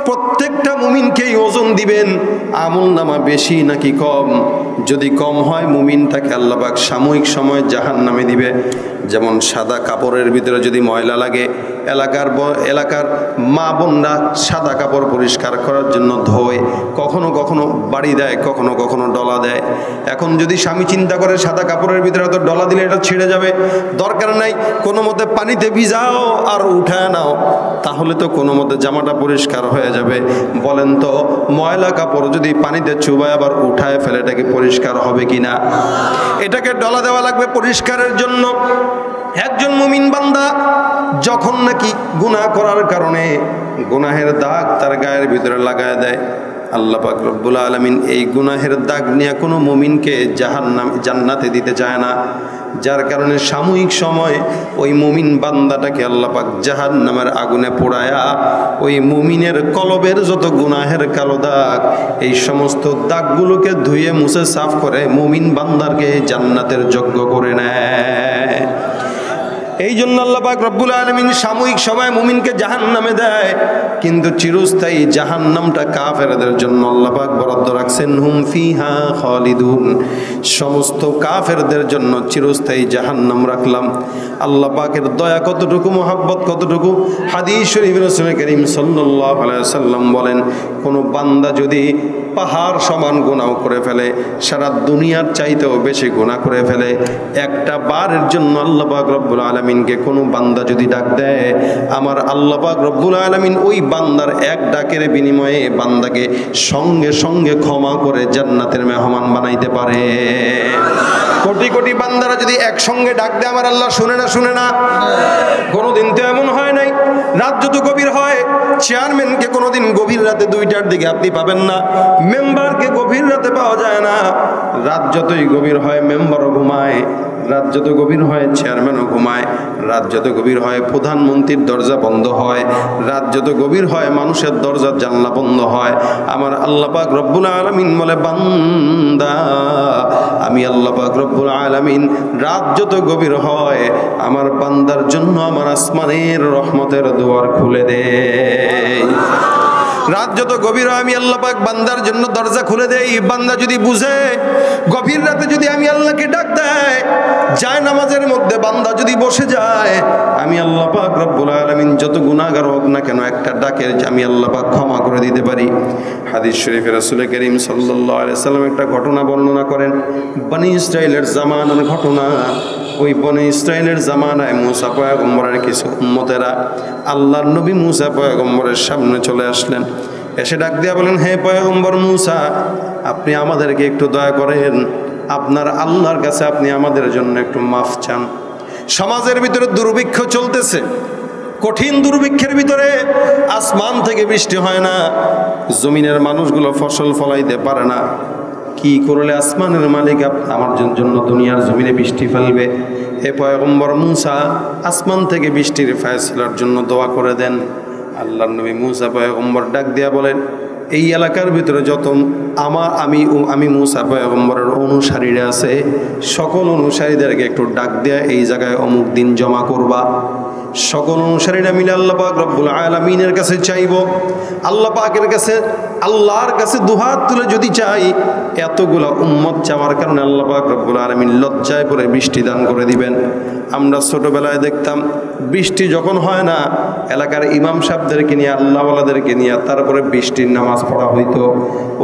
প্রত্যেকটা মুমিনকেই ওজন দিবেন, আমলনামা বেশি নাকি কম। যদি কম হয় মুমিনটাকে আল্লাহ পাক সাময়িক সময় জাহান্নামে দিবে। যেমন সাদা কাপড়ের ভিতরে যদি ময়লা লাগে, এলাকার মা বোনরা সাদা কাপড় পরিষ্কার করার জন্য ধোয়, কখনো কখনো বাড়ি দেয়, কখনো কখনো ডলা দেয়। এখন যদি স্বামী চিন্তা করে সাদা কাপড়ের ভিতরে তো ডলা দিলে এটা ছিঁড়ে যাবে, দরকার নাই, কোনো মতে পানিতে ভিজাও আর উঠায় নাও, তাহলে তো কোনো মতে জামাটা পরিষ্কার হয়ে যাবে। বলেন তো ময়লা কাপড় যদি পানিতে চুবায় আবার উঠায় ফেলে, এটা কি পরিষ্কার হবে কিনা? এটাকে ডলা দেওয়া লাগবে পরিষ্কারের জন্য। একজন মুমিন বান্দা যখন নাকি গুনাহ করার কারণে গুনাহের দাগ তার গায়ের ভিতরে লাগায় দেয়, আল্লাহ পাক রব্বুল আলামিন এই গুনাহের দাগ নিয়ে কোনো মুমিনকে জান্নাতে দিতে চায় না। যার কারণে সাময়িক সময় ওই মুমিন বান্দাটাকে আল্লাহ পাক জাহান্নামের আগুনে পোড়ায়া ওই মুমিনের কলবের যত গুনাহের কালো দাগ, এই সমস্ত দাগগুলোকে ধুয়ে মুছে সাফ করে মুমিন বান্দারকে জান্নাতের যোগ্য করে নেয়। এই জন্য আল্লাহ পাক রব্বুল আলামিন সাময়িক সময় মুমিনকে জাহান্নামে দেয়, কিন্তু চিরস্থায়ী জাহান্নামটা কাফেরদের জন্য আল্লাহ পাক বরাদ্দ রাখছেন। হুম ফিহা খালিদুন, সমস্ত কাফেরদের জন্য চিরস্থায়ী জাহান্নাম রাখলাম। আল্লাহ পাকের দয়া কতটুকু, মহাব্বত কতটুকু। হাদিস শরীফে রাসূল করিম সাল্লাল্লাহু আলাইহি ওয়াসাল্লাম বলেন, কোনো বান্দা যদি পাহাড় সমান গুনাহ করে ফেলে, সারা দুনিয়ার চাইতেও বেশি গুনাহ করে ফেলে, একটা বারের জন্য আল্লাহ পাক রব্বুল আলামিনকে কোনো বান্দা যদি ডাক দেয়, আমার আল্লাহ পাক রব্বুল আলামিন ওই বান্দার এক ডাকের বিনিময়ে বান্দাকে সঙ্গে সঙ্গে ক্ষমা করে জান্নাতের মেহমান বানাইতে পারে। কোটি কোটি বান্দারা যদি একসঙ্গে ডাক দেয়, আমার আল্লাহ শুনে না? কোনোদিন তো এমন হয় নাই। রাত যত গভীর হয়, চেয়ারম্যানকে কোনোদিন গভীর রাতে 2টার দিকে আপনি পাবেন না, মেম্বারকে গভীর রাতে পাওয়া যায় না। রাত যতই গভীর হয় মেম্বারও ঘুমায়, রাত যত গভীর হয় চেয়ারম্যানও ঘুমায়, রাত যত গভীর হয় প্রধানমন্ত্রীর দরজা বন্ধ হয়, রাত যত গভীর হয় মানুষের দরজা জানলা বন্ধ হয়। আমার আল্লাহ পাক রব্বুল আলামিন বলে, বান্দা আমি আল্লাহ পাক রব্বুল আলামিন রাত যত গভীর হয় আমার বান্দার জন্য আমার আসমানের রহমতের দুয়ার খুলে দেই। রাত যত গভীর হয় আমি আল্লাহ পাক বান্দার জন্য দরজা খুলে দেই। বান্দা যদি বুঝে গভীর রাতে যদি আমি আল্লাহকে ডাক দেয়, যায় নামাজের মধ্যে বান্দা যদি বসে যায়, আমি আল্লাহ পাক রব্বুল আলামিন যত গুনাহগার হোক না কেন একটা ডাকে আমি আল্লাহ পাক ক্ষমা করে দিতে পারি। হাদিস শরীফে রাসূল করিম সাল্লাল্লাহু আলাইহি সাল্লাম একটা ঘটনা বর্ণনা করেন, বনি ইসরাইলের জামানার ঘটনা। ওই বনি ইসরাইলের জামানায় মুসা পয়গম্বরের কিছু উম্মতেরা আল্লাহর নবী মুসা পয়গম্বরের সামনে চলে আসলেন। এসে ডাক দিয়া বলেন, হে পয়গম্বর মুসা, আপনি আমাদেরকে একটু দয়া করেন, আপনার আল্লাহর কাছে আপনি আমাদের জন্য একটু মাফ চান। সমাজের ভিতরে দুর্ভিক্ষ চলতেছে, কঠিন দুর্ভিক্ষের ভিতরে আসমান থেকে বৃষ্টি হয় না, জমিনের মানুষগুলো ফসল ফলাইতে পারে না। কি করলে আসমানের মালিক আমার জন্য দুনিয়ার জমিনে বৃষ্টি ফেলবে? হে পয়গম্বর মুসা, আসমান থেকে বৃষ্টির ফয়সালার জন্য দোয়া করে দেন। আল্লাহর নবী মুসা পয়গম্বর ডাক দিয়া বলেন, এই এলাকার ভিতরে যত আমি মুসা পয়গম্বরের অনুসারীরা আছে, সকল অনুসারীদেরকে একটু ডাক দেয়া এই জায়গায় অমুক দিন জমা করবা। সকল অনুসারীরা মিলে আল্লাহ পাক রব্বুল আলামিনের কাছে চাইব। আল্লাহ পাকের কাছে, আল্লাহর কাছে দুহাত তুলে যদি চাই, এতগুলা উম্মত চাওয়ার কারণে আল্লাহ পাক রব্বুল আলামিন লজ্জায় পড়ে বৃষ্টি দান করে দিবেন। আমরা ছোটবেলায় দেখতাম বৃষ্টি যখন হয় না, এলাকার ইমাম সাহেবদেরকে নিয়ে, আল্লাহওয়ালাদেরকে নিয়ে তারপরে বৃষ্টির নামাজ পড়া হইতো।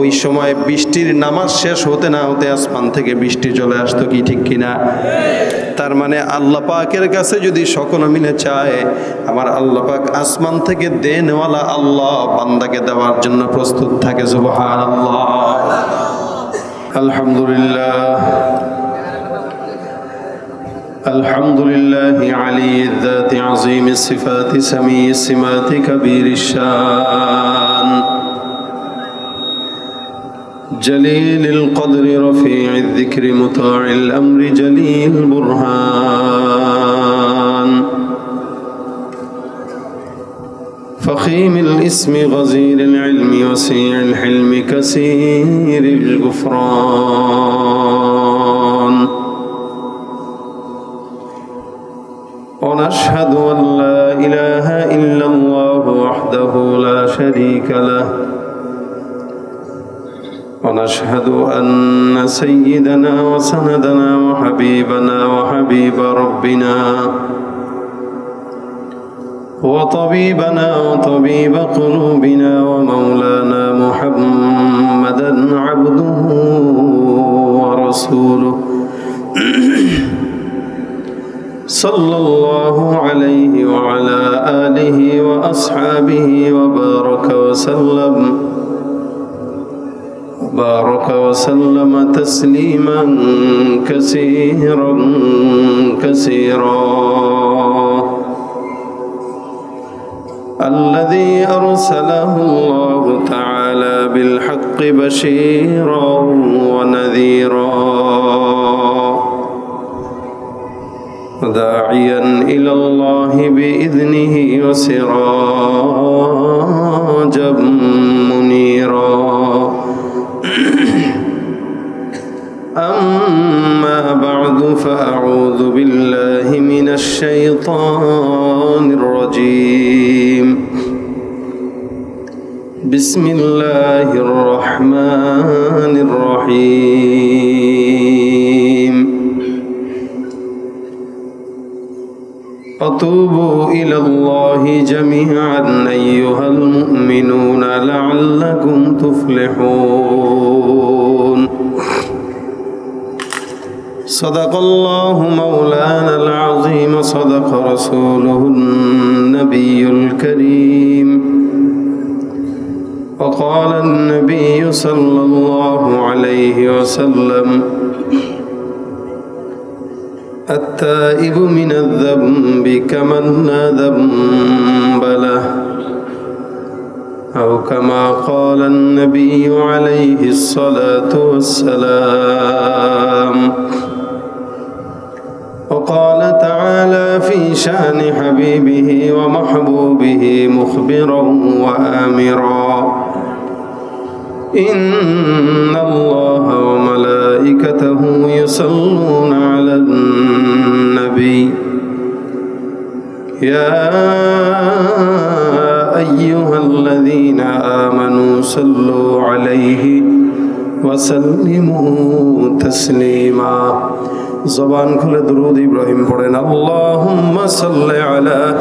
ওই সময় বৃষ্টির নামাজ শেষ হতে না হতে আসমান থেকে বৃষ্টি চলে আসতো, কি ঠিক কিনা? তার মানে আল্লাহ পাকের কাছে যদি সকলে মিলে চায়, আমার আল্লাহ পাক আসমান থেকে দেনওয়ালা আল্লাহ বান্দাকে দেওয়ার জন্য প্রস্তুত থাকে। সুবহানাল্লাহ, আলহামদুলিল্লাহ, আলহামদুলিল্লাহি আলিয়্যিয যাতি আযীমিস সিফাতি সামিয়্যিস সিমাতি কাবীরিশ শান জলিলিল কদরি রফি'আয যিকরি মুতা'আল আমরি জলিল বুরহান فخيم الاسم غزير العلم وسيع الحلم كثير الغفران ونشهد أن لا إله إلا الله وحده لا شريك له ونشهد أن سيدنا وسندنا وحبيبنا وحبيب ربنا وطبيبنا وطبيب قلوبنا ومولانا محمدا عبده ورسوله صلى الله عليه وعلى آله وأصحابه وبارك وسلم تسليما كثيرا كثيرا الذي أرسله الله تعالى بالحق بشيرا ونذيرا وداعيا إلى الله بإذنه وسراجا منيرا أما بعد فأعوذ بالله من الشيطان الرجيم بسم الله الرحمن الرحيم وتوبوا إلى الله جميعا أيها المؤمنون لعلكم تفلحون صدق الله مولانا العظيم صدق رسوله النبي الكريم وقال النبي صلى الله عليه وسلم التائب من الذنب كمن لا ذنب له أو كما قال النبي عليه الصلاة والسلام وقال تعالى في شأن حبيبه ومحبوبه مخبرا وآمرا إن الله وملائكته يصلون على النبي يا أيها الذين آمنوا صلوا عليه وسلموا تسليما زبان كل درود إبراهيم পড়েন اللهم صل على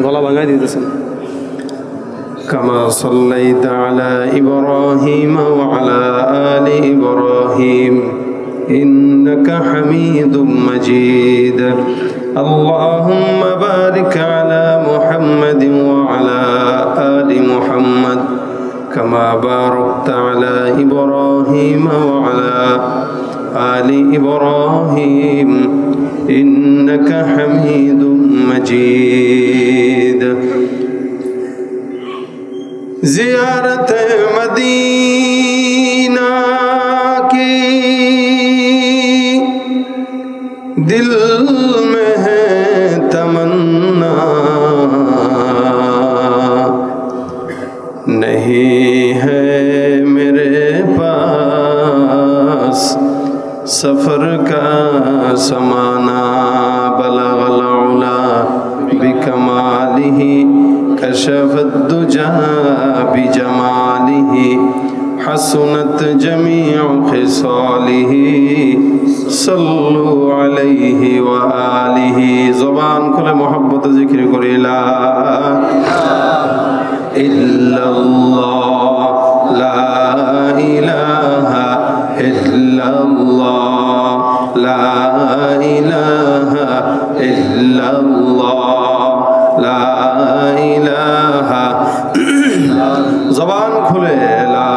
গলা ভাঙাই দিতেছেন كما صليت على إبراهيم وعلى آل إبراهيم إنك حميد مجيد اللهم بارك على محمد وعلى آل محمد كما باركت على إبراهيم وعلى آل إبراهيم إنك حميد مجيد زیارت مدینہ کی دل میں ہے تمنا نہیں ہے میرے پاس سفر کا سمانا بلغ العلا بکمالہ كشف الدجى بجماله حسنت جميع خصاله صلوا عليه وآله زبان كل محبت ذكر كري لا إلا الله لا إله إلا الله لا إله إلا الله لا إله زبان খুলে لا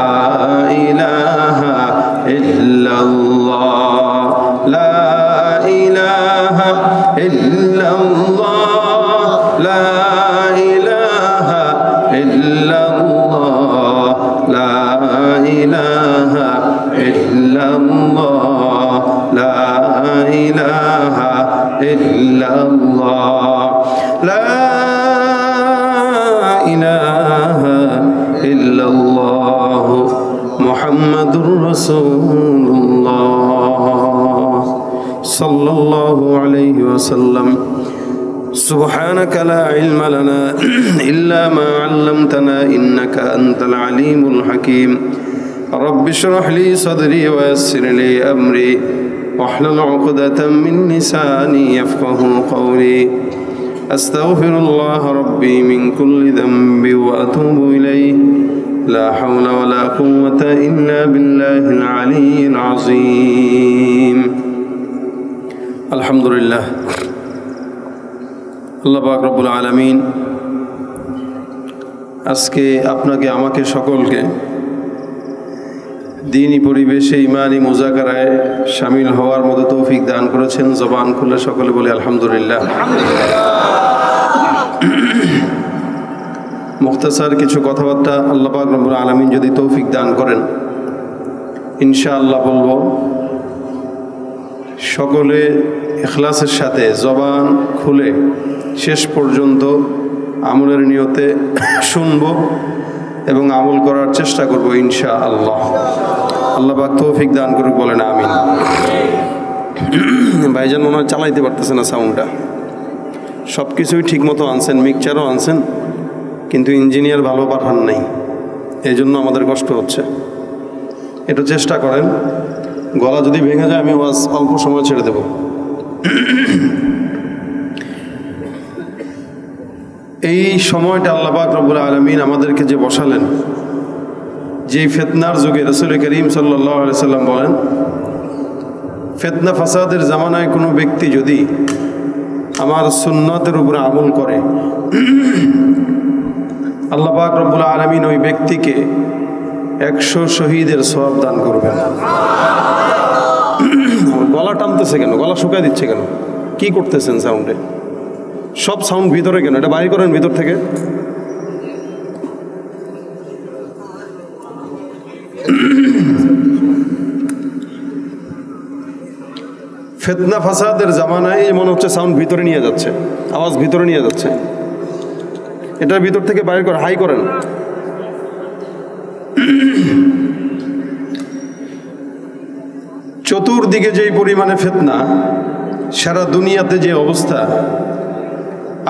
إله إلا الله لا إله إلا الله لا إله إلا الله لا إله إلا الله لا إله إلا الله لا إله إلا الله محمد رسول الله সাল্লাল্লাহু আলাইহি ওয়াসাল্লাম। سبحانك لا علم لنا إلا ما علمتنا إنك أنت العليم الحكيم رب اشرح لي صدري ويسر لي أمري واحلل عقدة من لساني يفقهوا قولي أستغفر الله ربي من كل ذنب وأتوب إليه لا حول ولا قوة إلا بالله العلي العظيم الحمد لله আল্লাহ পাক রব্বুল আলামিন আজকে আপনাকে আমাকে সকলকে দ্বীনি পরিবেশে ইমানি মুজাকারায় শামিল হওয়ার মতো তৌফিক দান করেছেন। জবান খুলে সকলে বলে আলহামদুলিল্লাহ। মুখতাসার কিছু কথাবার্তা আল্লাহ পাক রব্বুল আলামিন যদি তৌফিক দান করেন ইনশাআল্লাহ বলবো। সকলে ইখলাসের সাথে জবান খুলে শেষ পর্যন্ত আমলের নিয়তে শুনব এবং আমল করার চেষ্টা করব ইনশাআল্লাহ। আল্লাহ পাক তৌফিক দান করুক, বলেন আমিন। ভাইজান মনে হয় চালাইতে পারতেছে না সাউন্ডটা। সব কিছুই ঠিক মতো আনছেন, মিক্সচারও আনছেন, কিন্তু ইঞ্জিনিয়ার ভালো পাঠান নাই, এই জন্য আমাদের কষ্ট হচ্ছে। একটু চেষ্টা করেন, গলা যদি ভেঙে যায় আমি ওয়াজ অল্প সময় ছেড়ে দেব। এই সময়টা আল্লাহ পাক রব্বুল আলামিন আমাদেরকে যে বসালেন, যে ফিতনার যুগে রাসূল করিম সাল্লাল্লাহু আলাইহি সাল্লাম বলেন, ফিতনা ফাসাদের জামানায় কোনো ব্যক্তি যদি আমার সুন্নতের উপরে আমল করে আল্লাহ পাক রব্বুল আলামিন ওই ব্যক্তিকে 100 শহীদের সওয়াব দান করবেন। গলা টানতেছে কেন? গলা শুকায় দিচ্ছে কেন? কি করতেছেন সাউন্ডে? সব সাউন্ড ভিতরে কেন? এটা বাইরে করেন ভিতর থেকে। ফিতনা ফাসাদের জামানায় মনে হচ্ছে সাউন্ড ভিতরে নিয়ে যাচ্ছে, আওয়াজ ভিতরে নিয়ে যাচ্ছে। এটার ভিতর থেকে বাইরে করে হাই করেন। চতুর্দিকে যেই পরিমাণে ফিতনা, সারা দুনিয়াতে যে অবস্থা,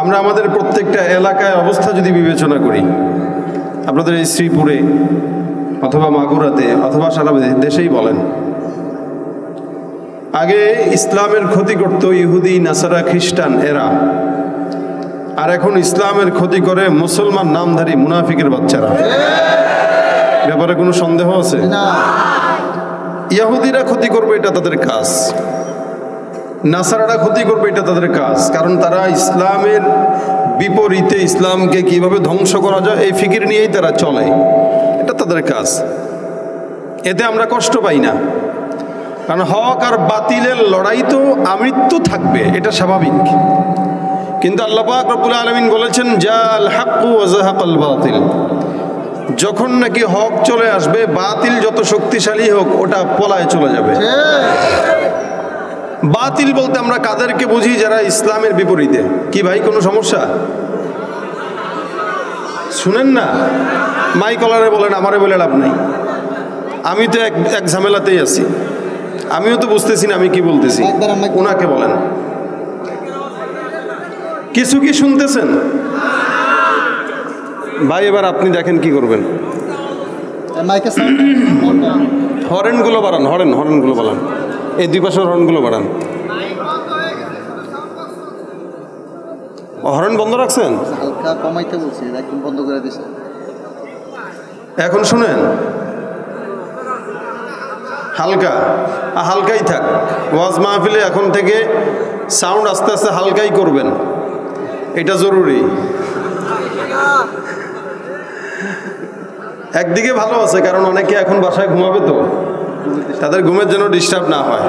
আমরা আমাদের প্রত্যেকটা এলাকায় অবস্থা যদি বিবেচনা করি, আপনাদের এই শ্রীপুরে অথবা মাগুরাতে অথবা সারা দেশেই বলেন, আগে ইসলামের ক্ষতি করত ইহুদি, নাসারা, খ্রিস্টান এরা, আর এখন ইসলামের ক্ষতি করে মুসলমান নামধারী মুনাফিকের বাচ্চারা। ব্যাপারে কোনো সন্দেহ আছে? ইহুদিরা ক্ষতি করবে, এটা তাদের কাজ। নাসারারা ক্ষতি করবে, এটা তাদের কাজ। কারণ তারা ইসলামের বিপরীতে ইসলামকে কিভাবে ধ্বংস করা যায় এই ফিকির নিয়েই তারা চলে, এটা তাদের কাজ। এতে আমরা কষ্ট পাই না, কারণ হক আর বাতিলের লড়াই তো আমৃত্যু থাকবে, এটা স্বাভাবিক। কিন্তু আল্লাহ পাক রব্বুল আলামিন বলেছেন, জাল হাক্কু ওয়া যাহাকাল বাতিল। যখন নাকি হক চলে আসবে, বাতিল যত শক্তিশালী হোক ওটা পলায় চলে যাবে। বাতিল বলতে আমরা কাদেরকে বুঝি? যারা ইসলামের বিপরীতে। কি ভাই, কোনো সমস্যা? শুনেন না, মাইকলারে বলেন, আমারে বলে লাভ নাই। আমি তো এক ঝামেলাতেই আছি, আমিও তো বুঝতেছি না আমি কি বলতেছি। ওনাকে বলেন, কিছু কি শুনতেছেন ভাই? এবার আপনি দেখেন কি করবেন। হরেনগুলো বাড়ান, হরেনগুলো বাড়ান, এই দুই পাশের হরেনগুলো বাড়ান। হরেন বন্ধ রাখছেন? হালকা কমাইতে বলছি, একদম বন্ধ করে দিছে। এখন শুনেন, হালকাই থাক। ওয়াজ মাহফিলে এখন থেকে সাউন্ড আস্তে আস্তে হালকাই করবেন, এটা জরুরি। একদিকে ভালো আছে, কারণ অনেকে এখন বাসায় ঘুমাবে, তো তাদের ঘুমের জন্য ডিস্টার্ব না হয়,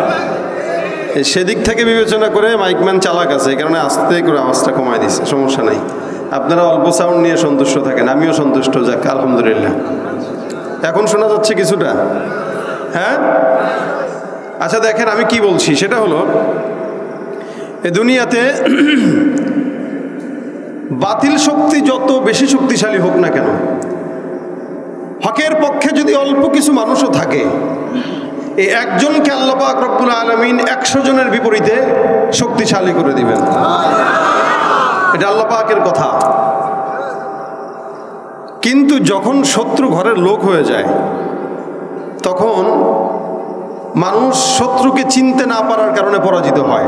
সেদিক থেকে বিবেচনা করে মাইকম্যান চালাক আছে, এই কারণে আস্তে করে আওয়াজটা কমায় দিচ্ছে। সমস্যা নাই, আপনারা অল্প সাউন্ড নিয়ে সন্তুষ্ট থাকেন, আমিও সন্তুষ্ট। যাক, আলহামদুলিল্লাহ। এখন শোনা যাচ্ছে কিছুটা? হ্যাঁ, আচ্ছা দেখেন আমি কি বলছি, সেটা হলো এ দুনিয়াতে বাতিল শক্তি যত বেশি শক্তিশালী হোক না কেন, হকের পক্ষে যদি অল্প কিছু মানুষও থাকে, এই একজনকে আল্লাহ পাক রব্বুল আলামিন 100 জনের বিপরীতে শক্তিশালী করে দিবেন। এটা আল্লাহ পাকের কথা। কিন্তু যখন শত্রু ঘরের লোক হয়ে যায়, তখন মানুষ শত্রুকে চিনতে না পারার কারণে পরাজিত হয়।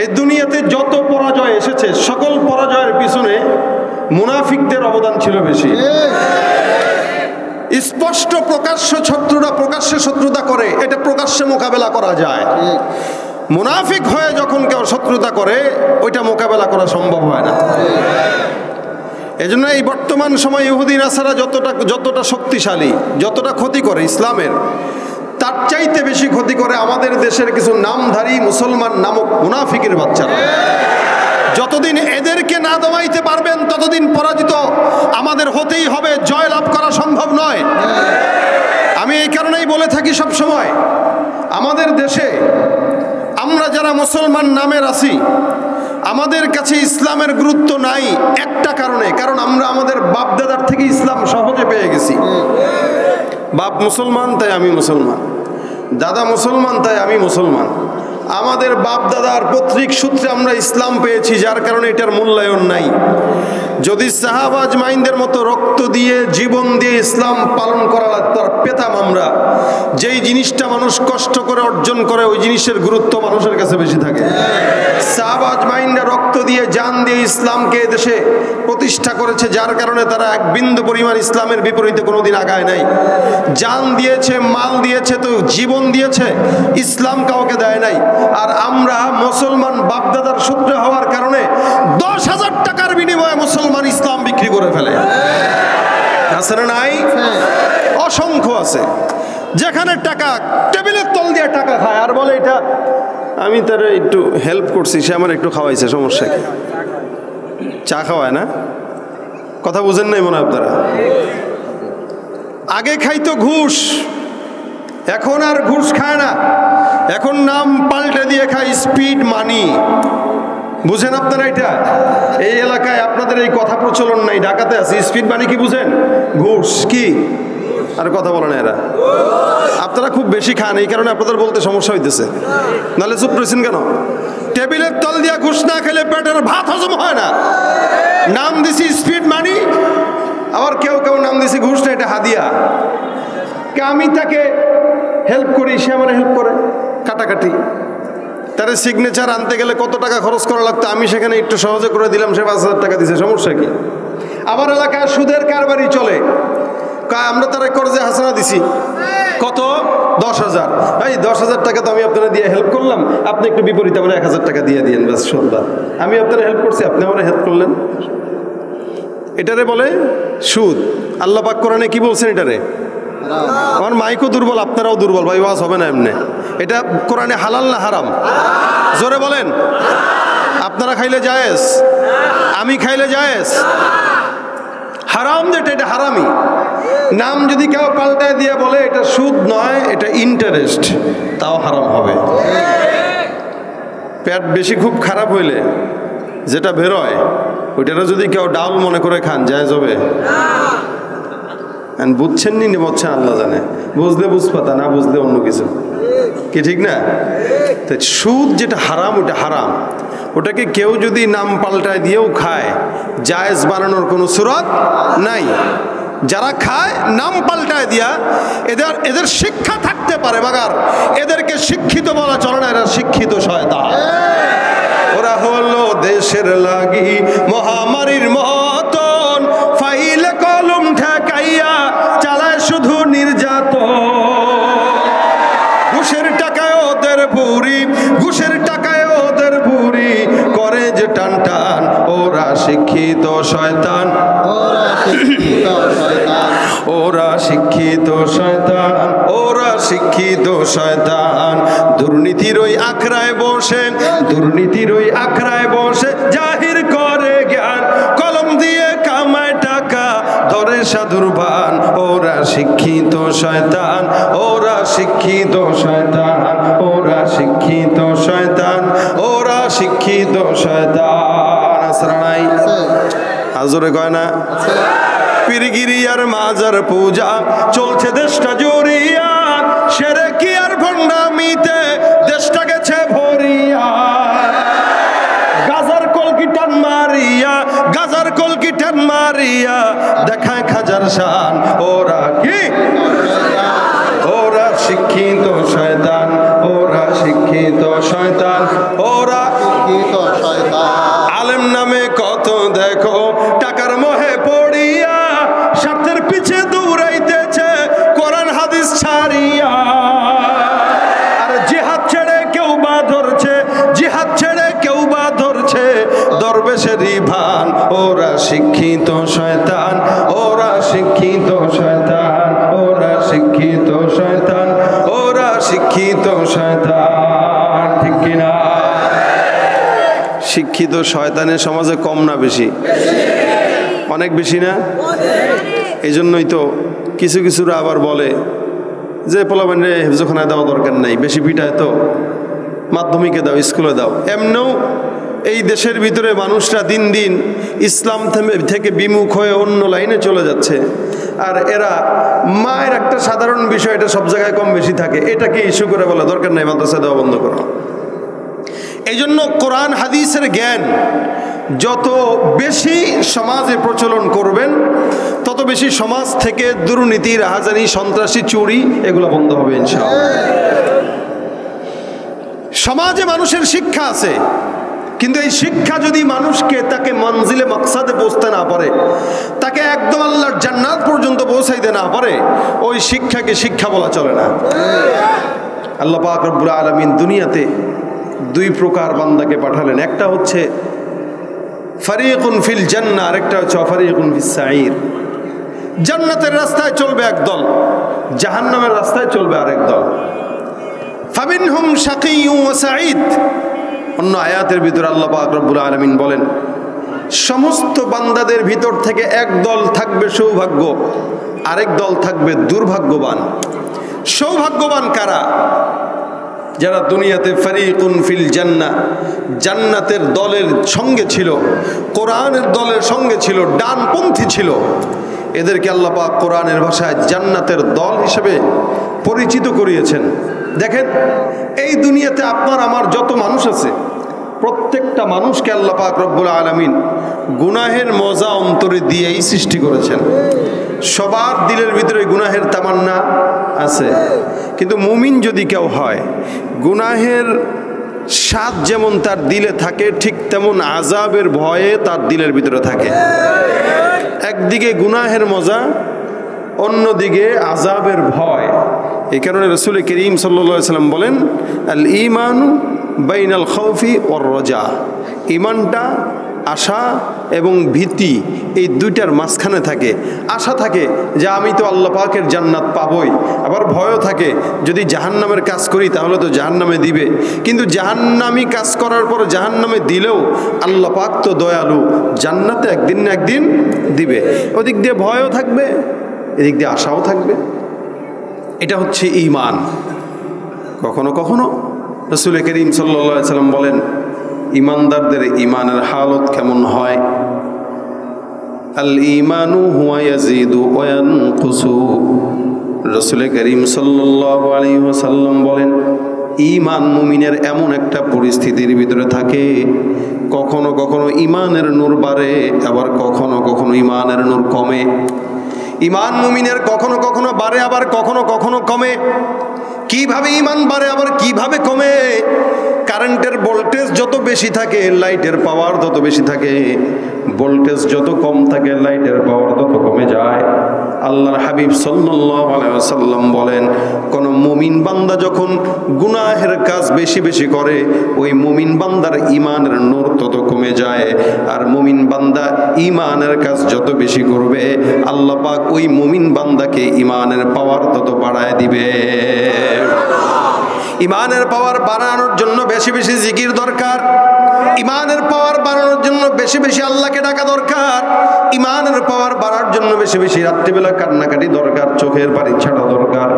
এই দুনিয়াতে যত পরাজয় এসেছে, সকল পরাজয়ের পিছনে মুনাফিকদের অবদান ছিল বেশি। স্পষ্ট প্রকাশ্যে শত্রুতা করে, এটা প্রকাশ্যে মোকাবেলা করা যায়। মুনাফিক হয়ে যখন কেউ শত্রুতা করে, ওইটা মোকাবেলা করা সম্ভব হয় না। এজন্য এই বর্তমান সময় ইহুদি নাসারা যতটা শক্তিশালী, যতটা ক্ষতি করে ইসলামের, তার চাইতে বেশি ক্ষতি করে আমাদের দেশের কিছু নামধারী মুসলমান নামক মুনাফিকের বাচ্চারা। যতদিন এদেরকে না দমাইতে পারবেন, ততদিন পরাজিত আমাদের হতেই হবে, জয় লাভ করা সম্ভব নয়। আমি এই কারণেই বলে থাকি সব সময়, আমাদের দেশে আমরা যারা মুসলমান নামের আছি, আমাদের কাছে ইসলামের গুরুত্ব নাই একটা কারণে, কারণ আমরা আমাদের বাপ দাদার থেকে ইসলাম সহজে পেয়ে গেছি। বাপ মুসলমান তাই আমি মুসলমান, দাদা মুসলমান তাই আমি মুসলমান। আমাদের বাপ দাদার পৈতৃক সূত্রে আমরা ইসলাম পেয়েছি, যার কারণে এটার মূল্যায়ন নাই। যদি সাহাবা আজমাইনদের মতো রক্ত দিয়ে, জীবন দিয়ে ইসলাম পালন করা পেতাম আমরা, যেই জিনিসটা মানুষ কষ্ট করে অর্জন করে, ওই জিনিসের গুরুত্ব মানুষের কাছে বেশি থাকে। সাহাবা আজমাইনরা রক্ত দিয়ে, জান দিয়ে ইসলামকে দেশে প্রতিষ্ঠা করেছে, যার কারণে তারা এক বিন্দু পরিমাণ ইসলামের বিপরীতে কোনোদিন আগায় নাই। জান দিয়েছে, মাল দিয়েছে, তো জীবন দিয়েছে, ইসলাম কাউকে দেয় নাই। আর আমরা মুসলমান বাপদাদার সূত্রে হওয়ার কারণে 10,000 টাকার বিনিময়ে মুসলমান ইসলাম বিক্রি করে ফেলে। আছে না নাই? অসংখ্য আছে, যেখানে টাকা টেবিলের তল দিয়ে টাকা খায় আর বলে এটা আমি তার একটু হেল্প করছি, সে আমার একটু খাওয়াইছে, সমস্যা কি? চা খাওয়ায় না? কথা বুঝেন নাই মনে হয় আপনারা? আগে খাইতো ঘুষ, এখন আর ঘুষ খায় না, এখন নাম পাল্টে দিয়ে খায় স্পিড মানি। বুঝেন আপনারা এটা? এই এলাকায় আপনাদের এই কথা প্রচলন নাই, ঢাকাতে আছে। স্পিড মানি কি বুঝেন? ঘুষ কি? আর কথা বলে না এরা। আপনারা খুব বেশি খান, এই কারণে আপনাদের বলতে সমস্যা হইতেছে, নাহলে চুপ রয়েছেন কেন? টেবিলের তল দিয়া ঘুষ না খেলে পেটের ভাত হজম হয় না। নাম দিছি স্পিড মানি, আবার কেউ কেউ নাম দিছি ঘুষ না, এটা হাদিয়া। আমি তাকে হেল্প করি, সে আমার হেল্প করে, কাটাকাটি। তার সিগনেচার আনতে গেলে কত টাকা খরচ করা লাগতো, আমি সেখানে একটু সহজে করে দিলাম, সে 5,000 টাকা দিছে, সমস্যা কি? আবার এলাকায় সুদের কারবারই চলে, আমরা তারা কর্জে হাসানা দিছি, কত? 10,000। ভাই 10,000 টাকা তো আমি আপনারা দিয়ে হেল্প করলাম, আপনি একটু বিপরীতে আমার 1,000 টাকা দিয়ে দিয়েন, ব্যাস সন্ধ্যা। আমি আপনারা হেল্প করছি, আপনি আমার হেল্প করলেন। এটারে বলে সুদ। আল্লাহ পাক কোরআনে কি বলছেন এটারে? আমার মাইকও দুর্বল, আপনারাও দুর্বল, ভাই ওয়াজ হবে না এমনি। এটা কোরআনে হালাল না হারাম? জোরে বলেন। আপনারা খাইলে জায়েজ, আমি খাইলে জায়েজ। হারাম যেটা, এটা হারামি। নাম যদি কেউ পাল্টায় দিয়ে বলে এটা সুদ নয়, এটা ইন্টারেস্ট, তাও হারাম হবে। পেট বেশি খুব খারাপ হইলে যেটা বেরোয়, ওইটারা যদি কেউ ডাউল মনে করে খান, জায়েজ হবে? বুঝছেন নি বলছেন, আল্লাহ জানে। বুঝলে বুঝপাতা, না বুঝলে অন্য কিছু, কি ঠিক না? তাই সুদ যেটা হারাম, ওটা হারাম। ওটাকে কেউ যদি নাম পাল্টায় দিয়েও খায়, জায়েজ বানানোর কোনো সুরত নাই। যারা খায় নাম পাল্টায় দিয়া, এদের শিক্ষা থাকতে পারে, মাগার এদেরকে শিক্ষিত বলা চলে না, এরা শিক্ষিত শয়তান। ওরা হলো দেশের লাগি মহামারীর মতন, ফাইলে কলম ঠেকাইয়া চালায় শুধু নির্যাতন। ঘুষের টাকায় ওদের বুড়ি, ঘুষের টাকায় ওদের বুড়ি করে যে টান টান। ওরা শিক্ষিত শয়তান, ওরা শিক্ষিত শয়তান, ওরা শিক্ষিত শয়তান। দুর্নীতির ওই আখড়ায় বসে, দুর্নীতির ওই আখড়ায় বসে জাহির করে জ্ঞান, কলম দিয়ে কামায় টাকা ধরে সাধুর ভান। ওরা শিক্ষিত শয়তান, ওরা শিক্ষিত শয়তান, ওরা শিক্ষিত শয়তান, ওরা শিক্ষিত শয়তান। আসরা নাই? হাজরে কয় না? পীরগিরি আর মাজার পূজা চলছে দেশটা জুড়িয়া, সেরে দেখায় খাজার শান। ওরা কি? ওরা শিক্ষিত শয়তান, ওরা শিক্ষিত শয়তান, ওরা শিক্ষিত শয়তান। আলেম নামে কত দেখো টাকার মোহে পড়িয়া স্বার্থের পিছে দৌড়াইতেছে কোরআন হাদিস ছাড়িয়া। আর জিহাদ ছেড়ে কেউ বা ধরছে, জিহাদ ছেড়ে কেউ বা ধরছে দরবেশেরই ভান। ওরা শিক্ষিত শয়তান, ওরা শিক্ষিত শয়তান, ওরা শিক্ষিত শয়তান, ওরা শিক্ষিত শয়তান। ঠিক কিনা? শিক্ষিত শয়তানের সমাজে কম না বেশি? অনেক বেশি না? এই জন্যই তো কিছু কিছুরা আবার বলে যে পোলাপানে হেফজোখানায় দেওয়া দরকার নাই, বেশি পিঠায় তো মাধ্যমিকে দাও, স্কুলে দাও। এমনও এই দেশের ভিতরে মানুষরা দিন দিন ইসলাম থেকে বিমুখ হয়ে অন্য লাইনে চলে যাচ্ছে। আর এরা মায়ের একটা সাধারণ বিষয়, এটা সব জায়গায় কম বেশি থাকে, এটাকে ইস্যু করে বলে দরকার নাই, মাদ্রাসা দেওয়া বন্ধ করো। এই জন্য কোরআন হাদিসের জ্ঞান যত বেশি সমাজে প্রচলন করবেন তত বেশি সমাজ থেকে দুর্নীতি, রাহাজানি, সন্ত্রাসী, চুরি এগুলো বন্ধ হবে ইনশাআল্লাহ। সমাজে মানুষের শিক্ষা আছে, কিন্তু এই শিক্ষা যদি মানুষকে তাকে মঞ্জিলে মাকসাদে পৌঁছতে না পারে, তাকে একদম আল্লাহর জান্নাত পর্যন্ত পৌঁছাইতে না পারে, ওই শিক্ষাকে শিক্ষা বলা চলে না। আল্লাহ পাক রব্বুল আলামিন দুনিয়াতে দুই প্রকার বান্দাকে পাঠালেন, একটা হচ্ছে ফারিকুন ফিল জান্নাহ, আর একটা হচ্ছে ফারিকুন ফিস সাঈর। জান্নাতের রাস্তায় চলবে এক দল, জাহান্নামের রাস্তায় চলবে আরেক দল। ফামিনহুম শাকিয়্যুন ওয়া সাঈদ। অন্য আয়াতের ভিতরে আল্লাহ পাক রব্বুল আলামিন বলেন সমস্ত বান্দাদের ভিতর থেকে এক দল থাকবে সৌভাগ্য, আরেক দল থাকবে দুর্ভাগ্যবান। সৌভাগ্যবান কারা? যারা দুনিয়াতে ফারিকুন ফিল জান্নাহ, জান্নাতের দলের সঙ্গে ছিল, কোরআনের দলের সঙ্গে ছিল, ডানপন্থী ছিল, এদেরকে আল্লাহ পাক কোরআনের ভাষায় জান্নাতের দল হিসেবে পরিচিত করিয়েছেন। দেখেন, এই দুনিয়াতে আপনার আমার যত মানুষ আছে, প্রত্যেকটা মানুষকে আল্লাহ পাক রব্বুল আলামিন গুনাহের মজা অন্তরে দিয়েই সৃষ্টি করেছেন। সবার দিলের ভিতরে গুনাহের তামান্না আছে, কিন্তু মুমিন যদি কেউ হয়, গুনাহের স্বাদ যেমন তার দিলে থাকে, ঠিক তেমন আযাবের ভয়ে তার দিলের ভিতরে থাকে। একদিকে গুনাহের মজা, অন্যদিকে আযাবের ভয়। এই কারণে রাসূল করিম সাল্লাল্লাহু আলাইহি ওয়াসাল্লাম বলেন আল ঈমানু বাইনাল খাউফি ওয়ার রাজা। ঈমানটা আশা এবং ভীতি, এই দুইটার মাঝখানে থাকে। আশা থাকে যে আমি তো আল্লাহ পাকের জান্নাত পাবই, আবার ভয়ও থাকে যদি জাহান্নামের কাজ করি তাহলে তো জাহান্নামে দিবে, কিন্তু জাহান্নামি কাজ করার পর জাহান্নামে দিলেও আল্লাহ পাক তো দয়ালু, জান্নাতে একদিন না একদিন দিবে। ওদিক দিয়ে ভয়ও থাকবে, এদিক দিয়ে আশাও থাকবে। এটা হচ্ছে ঈমান। কখনো কখনো রাসূল করিম সাল্লাল্লাহু আলাইহি ওয়াসাল্লাম বলেন ঈমানদারদের ঈমানের হালত কেমন হয়? আল ঈমানু হুয়া ইয়াজিদু ওয়া ইয়ানকুসু। রাসূল করিম সাল্লাল্লাহু আলাইহি ওয়াসাল্লাম বলেন ঈমান মুমিনের এমন একটা পরিস্থিতির ভিতরে থাকে, কখনো কখনো ঈমানের নূর বাড়ে, আবার কখনো কখনো ঈমানের নূর কমে। ঈমান মুমিনের কখনো কখনো বাড়ে, আবার কখনো কখনো কমে। কিভাবে ঈমান বাড়ে আবার কিভাবে কমে? কারেন্টের ভোল্টেজ যত বেশি থাকে লাইটের পাওয়ার তত বেশি থাকে, ভোল্টেজ যত কম থাকে লাইটের পাওয়ার তত কমে যায়। আল্লাহর হাবিব সাল্লাল্লাহু আলাইহি ওয়াসাল্লাম বলেন কোন মুমিন বান্দা যখন গুনাহের কাজ বেশি বেশি করে, ওই মুমিন বান্দার ঈমানের নূর তত কমে যায়। আর মুমিন বান্দা ঈমানের কাজ যত বেশি করবে, আল্লাহ পাক ওই মুমিন বান্দাকে ঈমানের পাওয়ার তত বাড়ায় দিবে। ঈমানের পাওয়ার বাড়ানোর জন্য বেশি বেশি জিকির দরকার, ঈমানের পাওয়ার বাড়ানোর জন্য বেশি বেশি আল্লাহকে ডাকা দরকার, ঈমানের পাওয়ার বাড়ার জন্য বেশি বেশি রাত্রিবেলা কান্নাকাটি দরকার, চোখের পানি ছাড়া দরকার।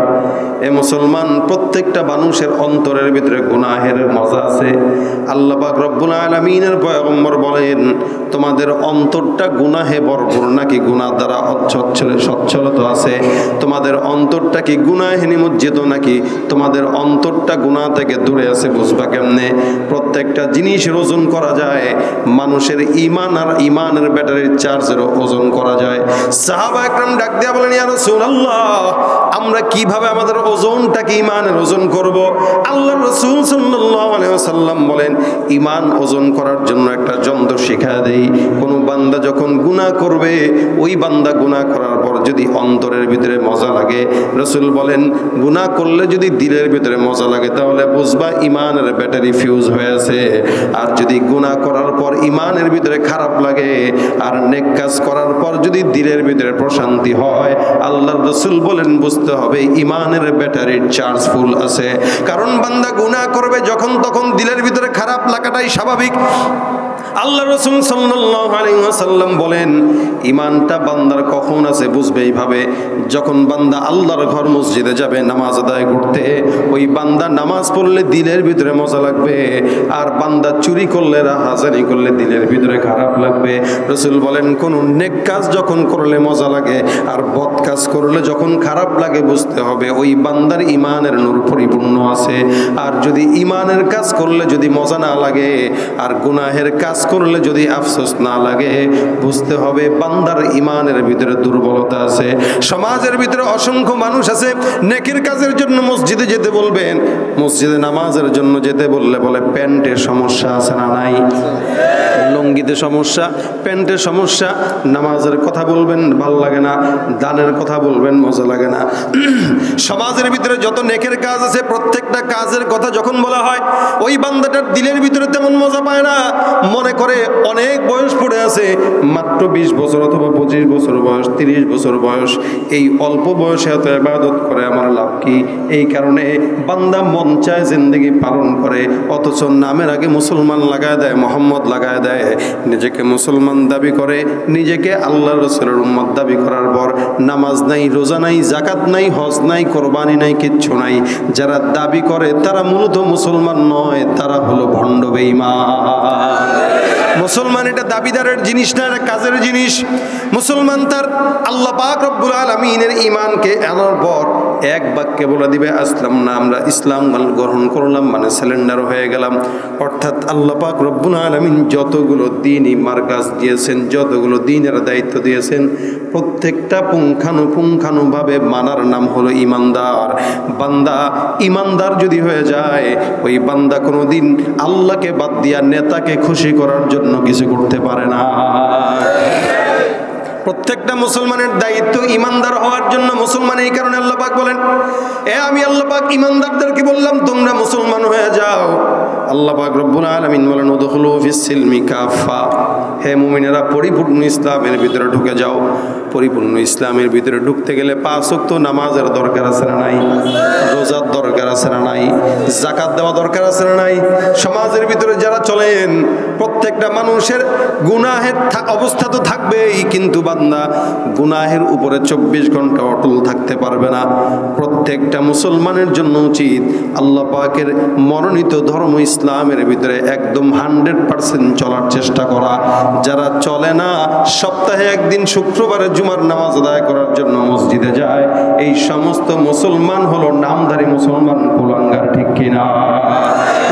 এ মুসলমান, প্রত্যেকটা মানুষের অন্তরের ভিতরে গুনাহের মজা আছে। আল্লাহ পাক রব্বুল আলামিনের পয়গম্বর বলেন তোমাদের অন্তরটা গুনাহে ভরপুর নাকি গুনাহ দ্বারা সচ্ছলতা আছে? তোমাদের অন্তরটা কি গুনাহে নিমজ্জিত নাকি তোমাদের অন্তরটা গুনাহ থেকে দূরে আছে? বুঝবা কেমনে? প্রত্যেকটা জিনিসের ওজন ওজন করা যায়, মানুষের ঈমান আর ঈমানের ব্যাটারির চার্জেরও ওজন করা যায়। সাহাবা একরাম ডাক দিয়া বলেন, ইয়া রাসূলুল্লাহ, আমরা কিভাবে আমাদের ওজনটাকে ঈমানের ওজন করব? আল্লাহর রাসূল সাল্লাল্লাহু আলাইহি ওয়াসাল্লাম বলেন, ঈমান ওজন করার জন্য একটা যন্ত্র শিখায় দেই। কোন বান্দা যখন গুনাহ করবে, ওই বান্দা গুনাহ করার পর যদি অন্তরের ভিতরে মজা লাগে, রাসূল বলেন গুনাহ করলে যদি দিলের ভিতরে মজা লাগে তাহলে বুঝবা ঈমানের ব্যাটারি ফিউজ হয়ে আছে। আর যদি গুনাহ করার পর ঈমানের ভিতরে খারাপ লাগে আর নেক কাজ করার পর যদি দিলের ভিতরে প্রশান্তি হয়, আল্লাহর রাসূল বলেন বুঝতে হবে ঈমানের ব্যাটারির চার্জ ফুল আছে। কারণ বান্দা গুনাহ করবে যখন তখন দিলের ভিতরে খারাপ লাগাটাই স্বাভাবিক। আল্লাহ রাসূল সাল্লাল্লাহু আলাইহি ওয়াসাল্লাম বলেন ঈমানটা বান্দার কখন আছে বুঝবে এইভাবে, যখন বান্দা আল্লাহর ঘর মসজিদে যাবে নামাজ আদায় করতে, ওই বান্দা নামাজ পড়লে দিলের ভিতরে মজা লাগবে, আর বান্দা চুরি করলে রাহাজানি করলে দিলের ভিতরে খারাপ লাগবে। রাসূল বলেন কোন নেক কাজ যখন করলে মজা লাগে আর বদ কাজ করলে যখন খারাপ লাগে, বুঝতে হবে ওই বান্দার ঈমানের নূর পরিপূর্ণ আছে। আর যদি ঈমানের কাজ করলে যদি মজা না লাগে আর গুনাহের কাজ করলে যদি আফসোস না লাগে, বুঝতে হবে বান্দার ঈমানের ভিতরে দুর্বলতা আছে। সমাজের ভিতরে অসংখ্য মানুষ আছে নেকির কাজের জন্য মসজিদে যেতে বলবেন, মসজিদে নামাজের জন্য যেতে বললে বলে প্যান্টের সমস্যা আছে না নাই, লুঙ্গিতে সমস্যা, প্যান্টের সমস্যা, নামাজের কথা বলবেন ভালো লাগে না, দানের কথা বলবেন মজা লাগে না। সমাজের ভিতরে যত নেকের কাজ আছে প্রত্যেকটা কাজের কথা যখন বলা হয়, ওই বান্দাটার দিলের ভিতরে তেমন মজা পায় না, মনে করে অনেক বয়স পড়ে আছে, মাত্র 20 বছর অথবা 25 বছর বয়স, 30 বছর বয়স, এই অল্প বয়সে এত ইবাদত করে আমার লাভ কি? এই কারণে বান্দা মন চায় জিন্দেগি পালন করে, অথচ নামের আগে মুসলমান লাগায় দেয়, মোহাম্মদ লাগায় দেয়, নিজেকে মুসলমান দাবি করে, নিজেকে আল্লাহ রাসূলের উম্মত দাবি করার পর নামাজ নাই, রোজা নাই, যাকাত নাই, হজ নাই, কোরবানি নাই, কিচ্ছু নাই। যারা দাবি করে তারা মূলত মুসলমান নয়, তারা হলো ভণ্ড বেঈমান। মুসলমান এটা দাবিদারের জিনিস না, এটা কাজের জিনিস। মুসলমান তার আল্লাহ পাক রব্বুল আলামিনের ঈমানকে আনার পর এক বাক্যে বলে দিবে আসলাম না, আমরা ইসলাম গ্রহণ করলাম, মানে সিলিন্ডার হয়ে গেলাম। অর্থাৎ আল্লাহ পাক রব্বুল আলামিন যতগুলো দ্বীনি মার্কাজ দিয়েছেন, যতগুলো দ্বীনের দায়িত্ব দিয়েছেন, প্রত্যেকটা পুঙ্খানুপুঙ্খানুভাবে মানার নাম হলো ঈমানদার। বান্দা ঈমানদার যদি হয়ে যায়, ওই বান্দা কোনোদিন আল্লাহকে বাদ দিয়া নেতাকে খুশি করার জন্য কিছু করতে পারে না। প্রত্যেকটা মুসলমানের দায়িত্ব ঈমানদার হওয়ার জন্য। মুসলমান এই কারণে আল্লাহ পাক বলেন, আমি আল্লাহ পাক ঈমানদারদেরকে বললাম তোমরা মুসলমান হয়ে যাও। আল্লাহ পাক রব্বুল আলামিন বলেন উদখুলু ফিস সিলমি কাফা, হে মুমিনেরা পরিপূর্ণ ইসলামের ভিতরে ঢুকে যাও। পরিপূর্ণ ইসলামের ভিতরে ঢুকতে গেলে 5 ওয়াক্ত নামাজের দরকার আছে না নাই, রোজার দরকার আছে না নাই, যাকাত দেওয়া দরকার আছে না নাই। সমাজের ভিতরে যারা চলেন, প্রত্যেকটা মানুষের গুনাহের অবস্থা তো থাকবেই, কিন্তু বান্দা গুনাহের উপরে 24 ঘন্টা অটল থাকতে পারবে না। প্রত্যেকটা মুসলমানের জন্য উচিত আল্লাহ পাকের মনোনীত ধর্ম ইসলামের ভিতরে একদম 100% চলার চেষ্টা করা। যারা চলে না, সপ্তাহে একদিন শুক্রবারে জুমার নামাজ আদায় করার জন্য মসজিদে যায়, এই সমস্ত মুসলমান হলো নামধারী মুসলমান, কুলাঙ্গার, ঠিক কিনা?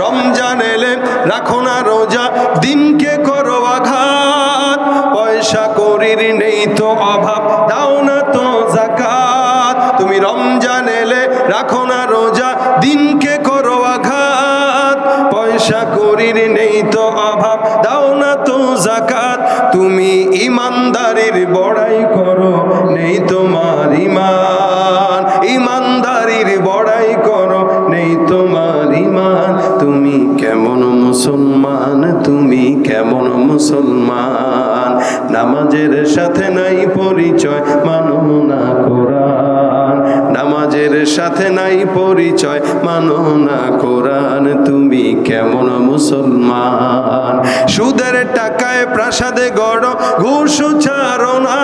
রমজান এলে রাখো না রোজা, দিনকে করো আঘাত, পয়সা করির নেই তো অভাব, দাও না তো যাকাত। তুমি রমজান এলে রাখো না রোজা, দিনকে করো আঘাত, পয়সা করির নেই তো অভাব, দাও না তো যাকাত। তুমি ইমানদারির বড়াই করো, নেই তোমার ঈমান, ইমানদারির বড়াই করো, নেই তোমার ঈমান। তুমি কেমন মুসলমান, তুমি কেমন মুসলমান, নামাজের সাথে নাই পরিচয়, মানো না কোরআন, নামাজের সাথে নাই পরিচয়, মানো না কোরআন। তুমি কেমন মুসলমান, সুদের টাকায় প্রাসাদে গড়, ঘুষ ছাড়ো না,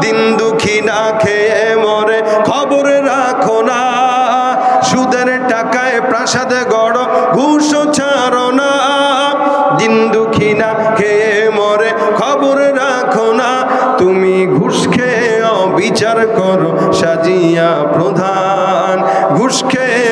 দিন দুঃখী না খেয়ে মরে, খবর রাখো না। সুদের টাকায় প্রাসাদে গড়, ঘুষ ছাড়ো না, দিন দুঃখী না খেয়ে মরে, খবর রাখো না। তুমি ঘুষ খেয়ে বিচার করো সাজিয়া প্রধান, ঘুষ খেয়ে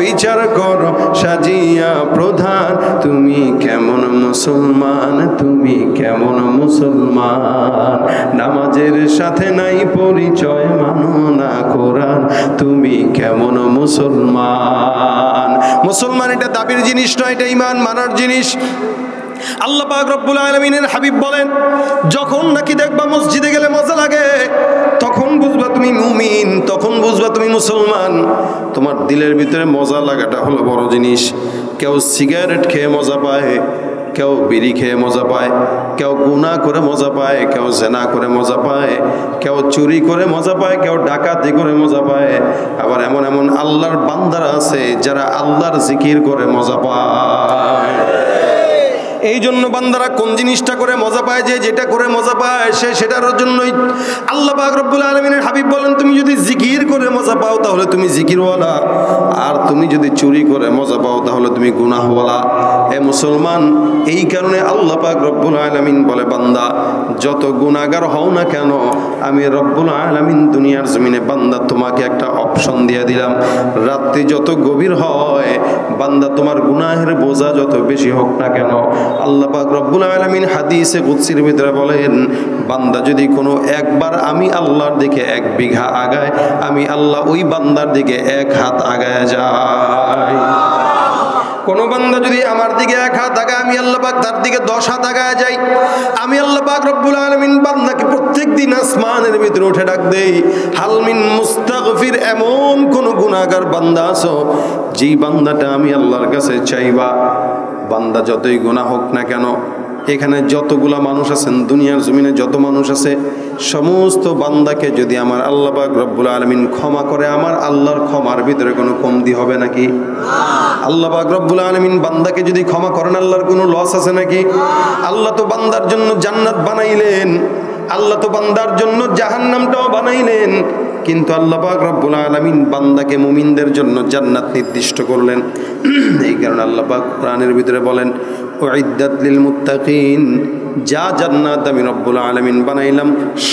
বিচার করো সাজিয়া প্রধান। তুমি কেমন মুসলমান, তুমি কেমন মুসলমান, নামাজের সাথে নাই পরিচয়, মানো না কোরআন, তুমি কেমন মুসলমান। মুসলমান এটা দাবির জিনিস নয়, এটা ঈমান মানার জিনিস। আল্লাহ পাক রব্বুল আলামিনের হাবিব বলেন, যখন নাকি দেখবা মসজিদে গেলে মজা লাগে, তখন বুঝবা তুমি মুমিন, তখন বুঝবা তুমি মুসলমান। তোমার দিলের ভিতরে মজা লাগাটা হলো বড় জিনিস। কেউ সিগারেট খেয়ে মজা পায়, কেউ বিড়ি খেয়ে মজা পায়, কেউ গুনাহ করে মজা পায়, কেউ জেনা করে মজা পায়, কেউ চুরি করে মজা পায়, কেউ ডাকাতি করে মজা পায়। আবার এমন এমন আল্লাহর বান্দারা আছে যারা আল্লাহর জিকির করে মজা পায়। এই জন্য বান্দারা কোন জিনিসটা করে মজা পায়, যে যেটা করে মজা পায় সে সেটার জন্যই আল্লাহ পাক রব্বুল আলামিনের হাবিব বলেন, তুমি যদি জিকির করে মজা পাও তাহলে তুমি জিকিরওয়ালা, আর তুমি যদি চুরি করে মজা পাও তাহলে তুমি গুনাহওয়ালা। এ মুসলমান, এই কারণে আল্লাহ পাক রব্বুল আলামিন বলে, বান্দা যত গুনাহগার হও না কেন, আমি রব্বুল আলামিন দুনিয়ার জমিনে বান্দা তোমাকে একটা অপশন দিয়ে দিলাম। রাত্রি যত গভীর হয় বান্দা, তোমার গুনাহের বোঝা যত বেশি হোক না কেন, আল্লাহ পাক রব্বুল আলামিন হাদিসে কুদসির ভিতরে বলেন, বান্দা যদি কোনো একবার আমি আল্লাহর দিকে 1 বিঘা আগায়, আমি আল্লাহ ওই বান্দার দিকে 1 হাত আগায় যাই। কোন বান্দা যদি আমার দিকে 1 হাত আগায়, আমি আল্লাহ পাক তার দিকে 10 হাত আগায় যাই। আমি আল্লাহ পাক রব্বুল আলামিন বান্দাকে প্রত্যেকদিন আসমানের ভিতরে উঠে ডাক দেই, হালমিন মুস্তাগফির, এমন কোন গুনাহগার বান্দা আছো যেই বান্দাটা আমি আল্লাহর কাছে চাইবা। বান্দা যতই গুনাহ হোক না কেন, এখানে যতগুলা মানুষ আছেন, দুনিয়ার জমিনে যত মানুষ আছে, সমস্ত বান্দাকে যদি আমার আল্লাহ পাক রব্বুল আলামিন ক্ষমা করে, আমার আল্লাহর ক্ষমার ভিতরে কোনো কমতি হবে নাকি? আল্লাহ পাক রব্বুল আলামিন বান্দাকে যদি ক্ষমা করেন, আল্লাহর কোনো লস আছে নাকি? আল্লাহ তো বান্দার জন্য জান্নাত বানাইলেন, আল্লাহ তো বান্দার জন্য জাহান্নামটাও বানাইলেন, কিন্তু আল্লাহ পাক রব্বুল আলামিন বান্দাকে মুমিনদের জন্য জান্নাত নির্দিষ্ট করলেন। এই কারণে আল্লাহ পাক কোরআনের ভিতরে বলেন, উইদ্দাত লিল মুত্তাকিন, যা জান্নাত আমি রব্বুল আলামিন বানাইলাম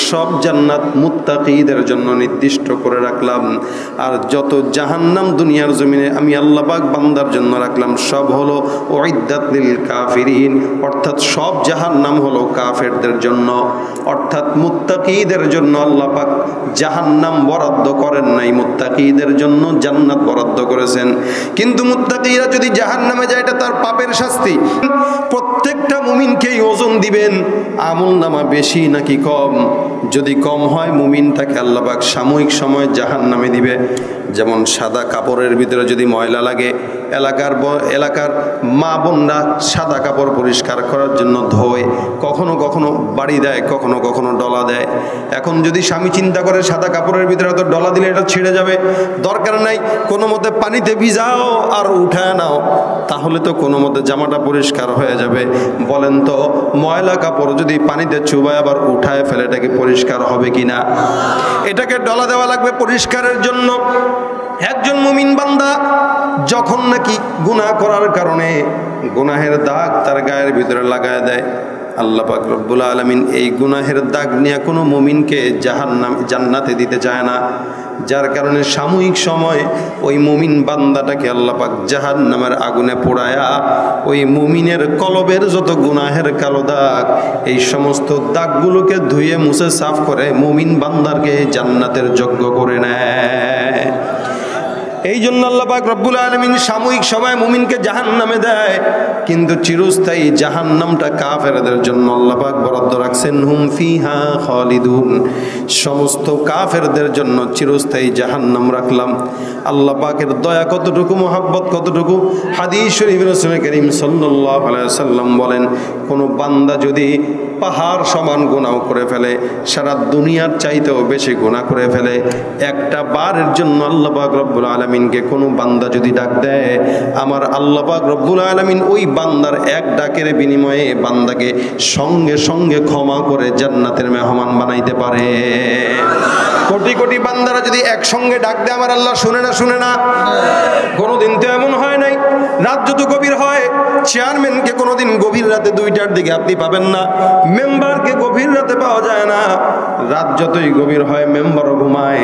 সব জান্নাত মুত্তাকিদের জন্য নির্দিষ্ট করে রাখলাম। আর যত জাহান্নাম দুনিয়ার জমিনে আমি আল্লাহ পাক বান্দার জন্য রাখলাম সব হলো উইদ্দাত লিল কাফিরিন, অর্থাৎ সব জাহান্নাম হলো কাফেরদের জন্য। অর্থাৎ মুত্তাকিদের জন্য আল্লাহ পাক জাহান্নাম বরাদ্দ করেন নাই, মুত্তাকিদের জন্য জান্নাত বরাদ্দ করেছেন। কিন্তু মুত্তাকিরা যদি জাহান্নামে যায়, এটা তার পাপের শাস্তি। প্রত্যেকটা মুমিনকেই ওজন দিবেন, আমলনামা বেশি নাকি কম। যদি কম হয়, মুমিনটাকে আল্লাহ পাক সাময়িক সময় জাহান্নামে দিবে। যেমন সাদা কাপড়ের ভিতরে যদি ময়লা লাগে, এলাকার মা বোনরা সাদা কাপড় পরিষ্কার করার জন্য ধোয়, কখনো কখনো বাড়ি দেয়, কখনো কখনো ডলা দেয়। এখন যদি স্বামী চিন্তা করে সাদা কাপড়ের ভিতরে তো ডলা দিলে এটা ছিঁড়ে যাবে, দরকার নাই, কোনো মতে পানিতে ভিজাও আর উঠায় নাও, তাহলে তো কোনো মতে জামাটা পরিষ্কার হয়ে যাবে। বলেন তো, ময়লা কাপড় যদি পানিতে চুবায় আবার উঠায় ফেলে, এটা কি পরিষ্কার হবে কিনা? এটাকে ডলা দেওয়া লাগবে পরিষ্কারের জন্য। একজন মুমিন বান্দা যখন নাকি গুনাহ করার কারণে গুনাহের দাগ তার গায়ের ভিতরে লাগায় দেয়, আল্লাহ পাক রব্বুল আলামিন এই গুনাহের দাগ নিয়ে কোনো মুমিনকে জান্নাতে দিতে চায় না। যার কারণে সাময়িক সময় ওই মুমিন বান্দাটাকে আল্লাহ পাক জাহান্নামের আগুনে পোড়ায়া ওই মুমিনের কলবের যত গুনাহের কালো দাগ, এই সমস্ত দাগগুলোকে ধুয়ে মুছে সাফ করে মুমিন বান্দারকে জান্নাতের যোগ্য করে নেয়। এই জন্য আল্লাহ পাক রব্বুল আলামিন সাময়িক সময় মুমিনকে জাহান্নামে দেয়, কিন্তু চিরস্থায়ী জাহান্নামটা কাফেরদের জন্য আল্লাহ পাক বরাদ্দ রাখছেন। হুম ফিহা খালিদুন, সমস্ত কাফেরদের জন্য চিরস্থায়ী জাহান্নাম রাখলাম। আল্লাহ পাকের দয়া কতটুকু, মহাব্বত কতটুকু। হাদিস শরীফে রাসূল করিম সাল্লাল্লাহু আলাইহি ওয়াসাল্লাম বলেন, কোন বান্দা যদি পাহাড় সমান গুনাহ করে ফেলে, সারা দুনিয়ার চাইতেও বেশি গুনাহ করে ফেলে, একটা বারের জন্য আল্লাহ পাক রব্বুল আলামিনকে কোনো বান্দা যদি ডাক দেয়, আমার আল্লাহ পাক রব্বুল আলামিন ওই বান্দার এক ডাকের বিনিময়ে বান্দাকে সঙ্গে সঙ্গে ক্ষমা করে জান্নাতের মেহমান বানাইতে পারে। কোটি কোটি বান্দারা যদি একসঙ্গে ডাক দেয়, আমার আল্লাহ শুনে না? কোনোদিন তো এমন হয় নাই। রাত যত গভীর হয়, চেয়ারম্যানকে কোনোদিন গভীর রাতে 2টার দিকে আপনি পাবেন না, মেম্বারকে গভীর রাতে পাওয়া যায় না। রাত যতই গভীর হয় মেম্বারও ঘুমায়,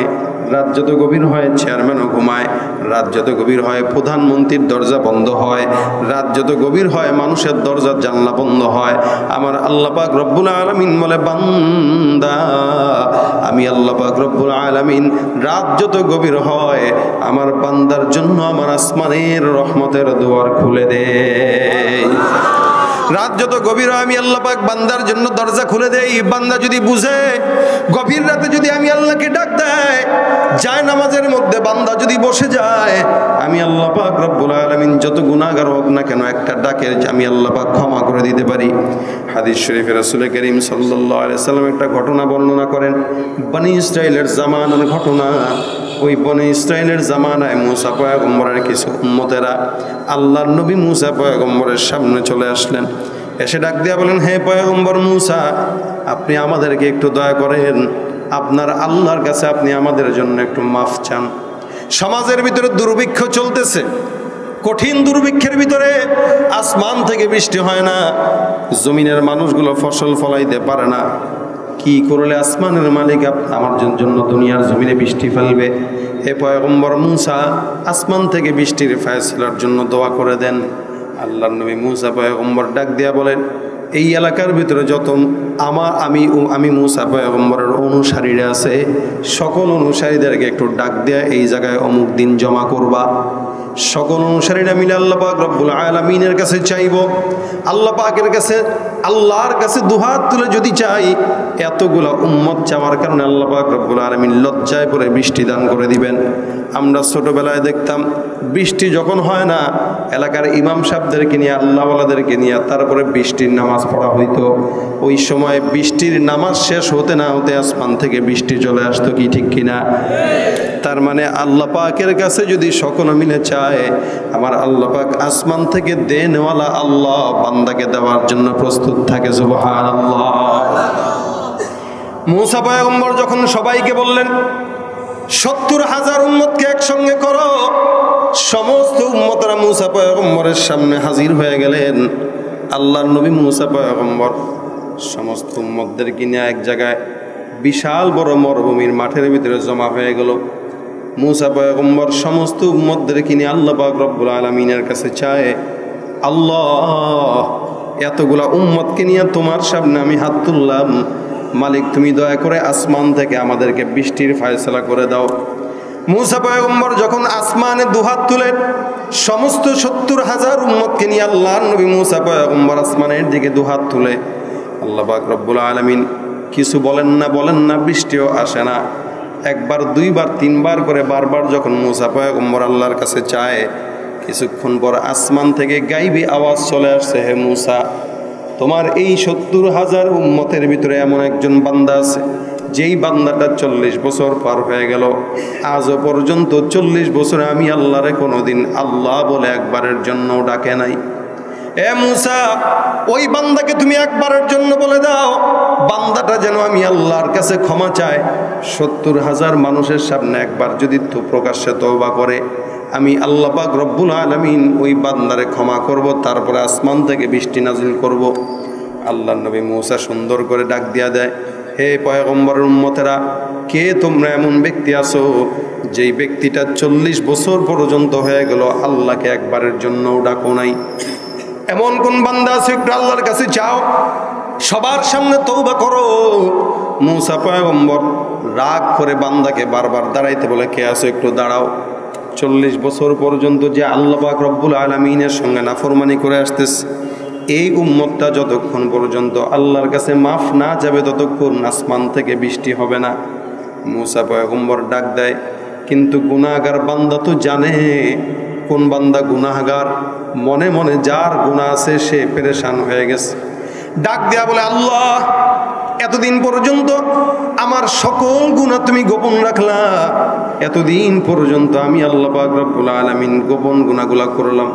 রাত যত গভীর হয় চেয়ারম্যানও ঘুমায়, রাত যত গভীর হয় প্রধানমন্ত্রীর দরজা বন্ধ হয়, রাত যত গভীর হয় মানুষের দরজা জানলা বন্ধ হয়। আমার আল্লাহ পাক রব্বুল আলামিন বলে, বান্দা আমি আল্লাহ পাক রব্বুল আলামিন রাত যত গভীর হয় আমার বান্দার জন্য আমার আসমানের রহমতের দুয়ার খুলে দেই। রাত যত গভীর হয় আমি আল্লাহ পাক বান্দার জন্য দরজা খুলে দেই। বান্দা যদি বুঝে, গভীর রাতে যদি আমি আল্লাহকে ডাক দেয়, যায় নামাজের মধ্যে বান্দা যদি বসে যায়, আমি আল্লাহ পাক রব্বুল আলামিন যত গুনাহগার হোক না কেন একটা ডাকের আমি আল্লাহ পাক ক্ষমা করে দিতে পারি। হাদিস শরীফে রাসূল করিম সাল্লাল্লাহু আলাইহি সাল্লাম একটা ঘটনা বর্ণনা করেন, বনি ইসরাইলের জামানার ঘটনা। ওই বনি ইসরাইলের জামানায় মুসা পয়গম্বরের কিছু উম্মতেরা আল্লাহর নবী মুসা পয়গম্বরের সামনে চলে আসলেন। এসে ডাক দিয়া বলেন, হে পয়গম্বর মুসা, আপনি আমাদেরকে একটু দয়া করেন, আপনার আল্লাহর কাছে আপনি আমাদের জন্য একটু মাফ চান। সমাজের ভিতরে দুর্ভিক্ষ চলতেছে, কঠিন দুর্ভিক্ষের ভিতরে আসমান থেকে বৃষ্টি হয় না, জমিনের মানুষগুলো ফসল ফলাইতে পারে না। কি করলে আসমানের মালিক আমার জন্য দুনিয়ার জমিনে বৃষ্টি ফেলবে? হে পয়গম্বর মুসা, আসমান থেকে বৃষ্টির ফয়সালার জন্য দোয়া করে দেন। আল্লাহর নবী মুসা পয়গম্বর ডাক দিয়া বলেন, এই এলাকার ভিতরে যত আমি মুসা পয়গম্বরের অনুসারীরা আছে, সকল অনুসারীদেরকে একটু ডাক দেয়া এই জায়গায় অমুক দিন জমা করবা। সকল অনুসারীরা মিলে আল্লাহ পাক রব্বুল আলামিনের কাছে চাইব। আল্লাহ পাকের কাছে, আল্লাহর কাছে দুহাত তুলে যদি চাই, এতগুলা উম্মত চাওয়ার কারণে আল্লাহ পাক রব্বুল আলামিন লজ্জায় পড়ে বৃষ্টি দান করে দিবেন। আমরা ছোটবেলায় দেখতাম বৃষ্টি যখন হয় না, এলাকার ইমাম সাহেবদেরকে নিয়ে, আল্লাহওয়ালাদেরকে নিয়ে তারপরে বৃষ্টির নামাজ পড়া হইতো। ওই সময় বৃষ্টির নামাজ শেষ হতে না হতে আসমান থেকে বৃষ্টি চলে আসতো, কি ঠিক কিনা? তার মানে আল্লাহ পাকের কাছে যদি সকলে মিলে চায়, আমার আল্লাহ পাক আসমান থেকে দেনওয়ালা আল্লাহ বান্দাকে দেওয়ার জন্য প্রস্তুত থাকে। সুবহানাল্লাহ। মুসা পয়গম্বর যখন সবাইকে বললেন 70,000 উম্মতকে একসঙ্গে করো, সমস্ত উম্মতরা মুসা পয়গম্বরের সামনে হাজির হয়ে গেলেন। আল্লাহর নবী মুসা পয়গম্বর সমস্ত উম্মতদেরকে নিয়ে এক জায়গায় বিশাল বড় মরুভূমির মাঠের ভিতরে জমা হয়ে গেল। মুসা পয়গম্বর সমস্ত উম্মতদেরকে নিয়ে আল্লাহ পাক রব্বুল আলামিনের কাছে চায়, আল্লাহ এতগুলা উম্মতকে নিয়ে তোমার সামনে আমি হাত তুললাম, মালিক তুমি দয়া করে আসমান থেকে আমাদেরকে বৃষ্টির ফয়সালা করে দাও। মুসা পয়গম্বর যখন আসমানে দুহাত তুলেন, সমস্ত 70,000 উম্মতকে নিয়ে আল্লাহর নবী মুসা পয়গম্বর আসমানের দিকে দুহাত তুলে, আল্লাহ পাক রব্বুল আলামিন কিছু বলেন না, বৃষ্টিও আসে না। একবার, দুইবার, তিনবার করে বারবার যখন মুসা পয়গম্বর আল্লাহর কাছে চায়, কিছুক্ষণ পর আসমান থেকে গাইবি আওয়াজ চলে আসছে, হে মুসা, তোমার এই 70,000 উম্মতের ভিতরে এমন একজন বান্দা আছে, যেই বান্দাটা 40 বছর পার হয়ে গেল, আজও পর্যন্ত 40 বছরে আমি আল্লাহরে কোনোদিন আল্লাহ বলে একবারের জন্য ডাকে নাই। এ মুসা, ওই বান্দাকে তুমি একবারের জন্য বলে দাও, বান্দাটা যেন আমি আল্লাহর কাছে ক্ষমা চায়। 70,000 মানুষের সামনে একবার যদি তো প্রকাশ্যে তওবা করে, আমি আল্লাহ পাক রব্বুল আলামিন ওই বান্দারে ক্ষমা করব, তারপরে আসমান থেকে বৃষ্টি নাজিল করব। আল্লাহর নবী মুসা সুন্দর করে ডাক দিয়া দেয়, হে পয়গম্বরের উম্মতেরা, কে তোমরা এমন ব্যক্তি আছো যেই ব্যক্তিটা 40 বছর পর্যন্ত হয়ে গেল আল্লাহকে একবারের জন্যও ডাকো নাই? এমন কোন বান্দা আছে? একটু আল্লাহর কাছে চাও, সবার সামনে তওবা করো। মুসা পয়গম্বর রাগ করে বান্দাকে বারবার দাঁড়াইতে বলে, কে আছো একটু দাঁড়াও। 40 বছর পর্যন্ত যে আল্লাহ পাক রব্বুল আলামিনের সঙ্গে নাফরমানি করে আসতেছে, এই উম্মতটা যতক্ষণ পর্যন্ত আল্লাহর কাছে মাফ না যাবে ততক্ষণ আসমান থেকে বৃষ্টি হবে না। মুসা পয়গম্বর ডাক দেয়, কিন্তু গুনাহগার বান্দা তো জানে কোন বান্দা গুনাহগার, মনে মনে যার গুনাহ আছে সে পেরেশান হয়ে গেছে। ডাক দেয়া বলে, আল্লাহ এতদিন পর্যন্ত আমার সকল গুনাহ তুমি গোপন রাখলা, এতদিন পর্যন্ত আমি আল্লাহ পাক রব্বুল আলামিন গোপন গুনাহগুলো করলাম।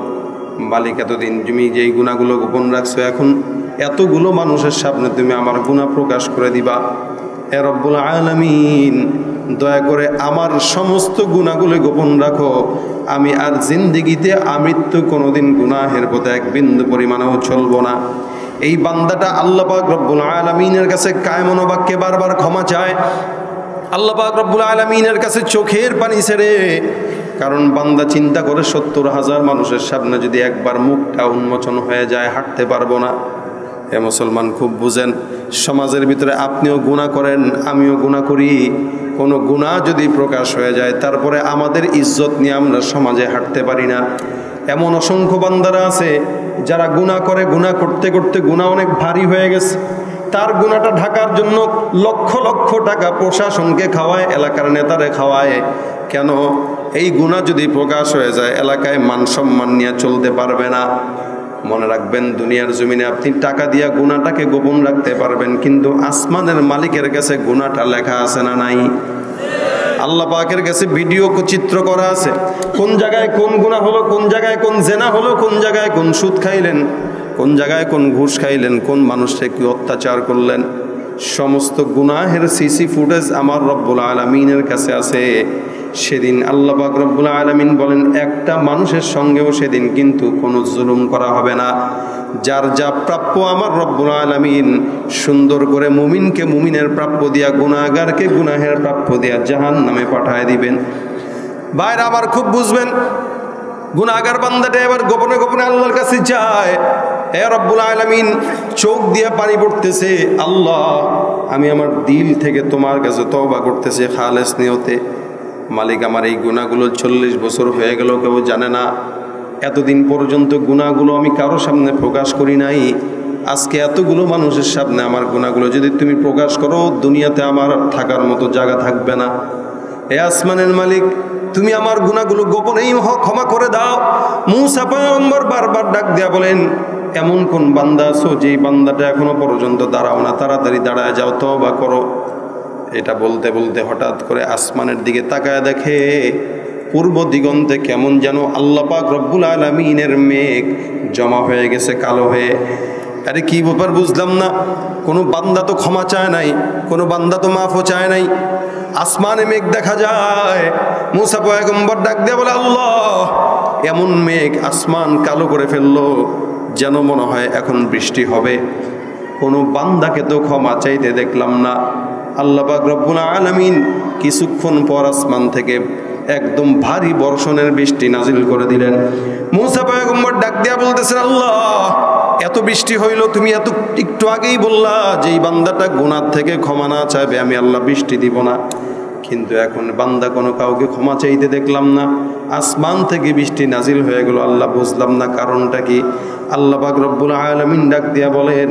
মালিক, এতদিন তুমি যেই গুনাহগুলো গোপন রাখছো, এখন এতগুলো মানুষের সামনে তুমি আমার গুনাহ প্রকাশ করে দিবা। হে রব্বুল আলামিন, দয়া করে আমার সমস্ত গুনাহগুলো গোপন রাখো, আমি আর জিন্দেগিতে আমৃত্যু কোনোদিন গুনাহের পথে এক বিন্দু পরিমাণেও চলবো না। এই বান্দাটা আল্লাহ পাক রব্বুল আলামিনের কাছে কায়মন বাক্যে বারবার ক্ষমা চায়। আল্লাহ পাক রব্বুল আলামিনের কাছে চোখের পানি ছেড়ে, কারণ বান্দা চিন্তা করে ৭০,০০০ মানুষের সামনে যদি একবার মুখটা উন্মোচন হয়ে যায় হাঁটতে পারবো না। এ মুসলমান খুব বুঝেন, সমাজের ভিতরে আপনিও গুনাহ করেন, আমিও গুনাহ করি। কোনো গুনাহ যদি প্রকাশ হয়ে যায় তারপরে আমাদের ইজ্জত নিয়ে আমরা সমাজে হাঁটতে পারি না। এমন অসংখ্য বান্দারা আছে যারা গুনাহ করে, গুনাহ করতে করতে গুনাহ অনেক ভারী হয়ে গেছে, তার গুনাহটা ঢাকার জন্য লক্ষ লক্ষ টাকা প্রশাসনকে খাওয়ায়, এলাকার নেতারে খাওয়ায়। কেন? এই গুনাহ যদি প্রকাশ হয়ে যায় এলাকায় মান সম্মান নিয়ে চলতে পারবে না। মনে রাখবেন, দুনিয়ার জমিনে আপনি টাকা দিয়া গুনাহটাকে গোপন রাখতে পারবেন, কিন্তু আসমানের মালিকের কাছে গুনাহটা লেখা আছে না নাই? আল্লাহ পাকের কাছে ভিডিও চিত্র করা আছে, কোন জায়গায় কোন গুনাহ হলো, কোন জায়গায় কোন জেনা হলো, কোন জায়গায় কোন সুদ খাইলেন, কোন জায়গায় কোন ঘুষ খাইলেন, কোন মানুষকে কি অত্যাচার করলেন। সমস্ত গুনাহের সিসি ফুটেজ আমার রব্বুল আলামিনের কাছে আছে। সেদিন আল্লাহ পাক রব্বুল আলামিন বলেন, একটা মানুষের সঙ্গেও সেদিন কিন্তু কোনো জুলুম করা হবে না। যার যা প্রাপ্য আমার রব্বুল আলামিন সুন্দর করে মুমিনকে মুমিনের প্রাপ্য দিয়া, গুনাহগারকে গুনাহের প্রাপ্য দিয়া জাহান্নামে পাঠায় দিবেন। ভাইরা আবার খুব বুঝবেন, গুনাহগার বান্দাটা এবার গোপনে গোপনে আল্লাহর কাছে যায়। হে রব্বুল আলামিন, চোখ দিয়ে পানি পড়তেছে, আল্লাহ আমি আমার দিল থেকে তোমার কাছে তওবা করতেছি খালেস নিয়তে। মালিক, আমার এই গুনাহগুলো 40 বছর হয়ে গেল, কেউ জানে না। এতদিন পর্যন্ত গুনাহগুলো আমি কারো সামনে প্রকাশ করি নাই। আজকে এতগুলো মানুষের সামনে আমার গুনাহগুলো যদি তুমি প্রকাশ করো, দুনিয়াতে আমার থাকার মতো জায়গা থাকবে না। হে আসমানের মালিক, তুমি আমার গুনাহগুলো গোপনেই ক্ষমা করে দাও। মূসা পয়গম্বর বারবার ডাক দিয়া বলেন, এমন কোন বান্দা আছো যেই বান্দাটা এখনো পর্যন্ত দাঁড়াও না, তাড়াতাড়ি দাঁড়ায় যাও, তওবা করো। এটা বলতে বলতে হঠাৎ করে আসমানের দিকে তাকায় দেখে পূর্ব দিগন্তে কেমন যেন আল্লাহ পাক রব্বুল আলামিনের মেঘ জমা হয়ে গেছে কালো হয়ে। আরে কি ব্যাপার বুঝলাম না, কোনো বান্দা তো ক্ষমা চায় নাই, কোনো বান্দা তো মাফও চায় নাই, আসমানে মেঘ দেখা যায়। মূসা পয়গম্বর ডাক দিয়ে বলে, আল্লাহ এমন মেঘ আসমান কালো করে ফেললো যেন মনে হয় এখন বৃষ্টি হবে। কোনো বান্দাকে তো ক্ষমা চাইতে দেখলাম না। আল্লাহ পাক রব্বুল আলামিন কিছুক্ষণ পর আসমান থেকে একদম ভারী বর্ষণের বৃষ্টি নাজিল করে দিলেন। মূসা পয়গম্বর ডাক দিয়া বলতেছেন, আল্লাহ এত বৃষ্টি হইল, তুমি এত একটু আগেই বললা যে এই বান্দাটা গুনাহ থেকে ক্ষমা না চাইবে আমি আল্লাহ বৃষ্টি দিব না, কিন্তু এখন বান্দা কোনো কাউকে ক্ষমা চাইতে দেখলাম না, আসমান থেকে বৃষ্টি নাজিল হয়ে গেল। আল্লাহ বুঝলাম না কারণটা কি। আল্লাহ পাক রব্বুল আলামিন ডাক দিয়া বলেন,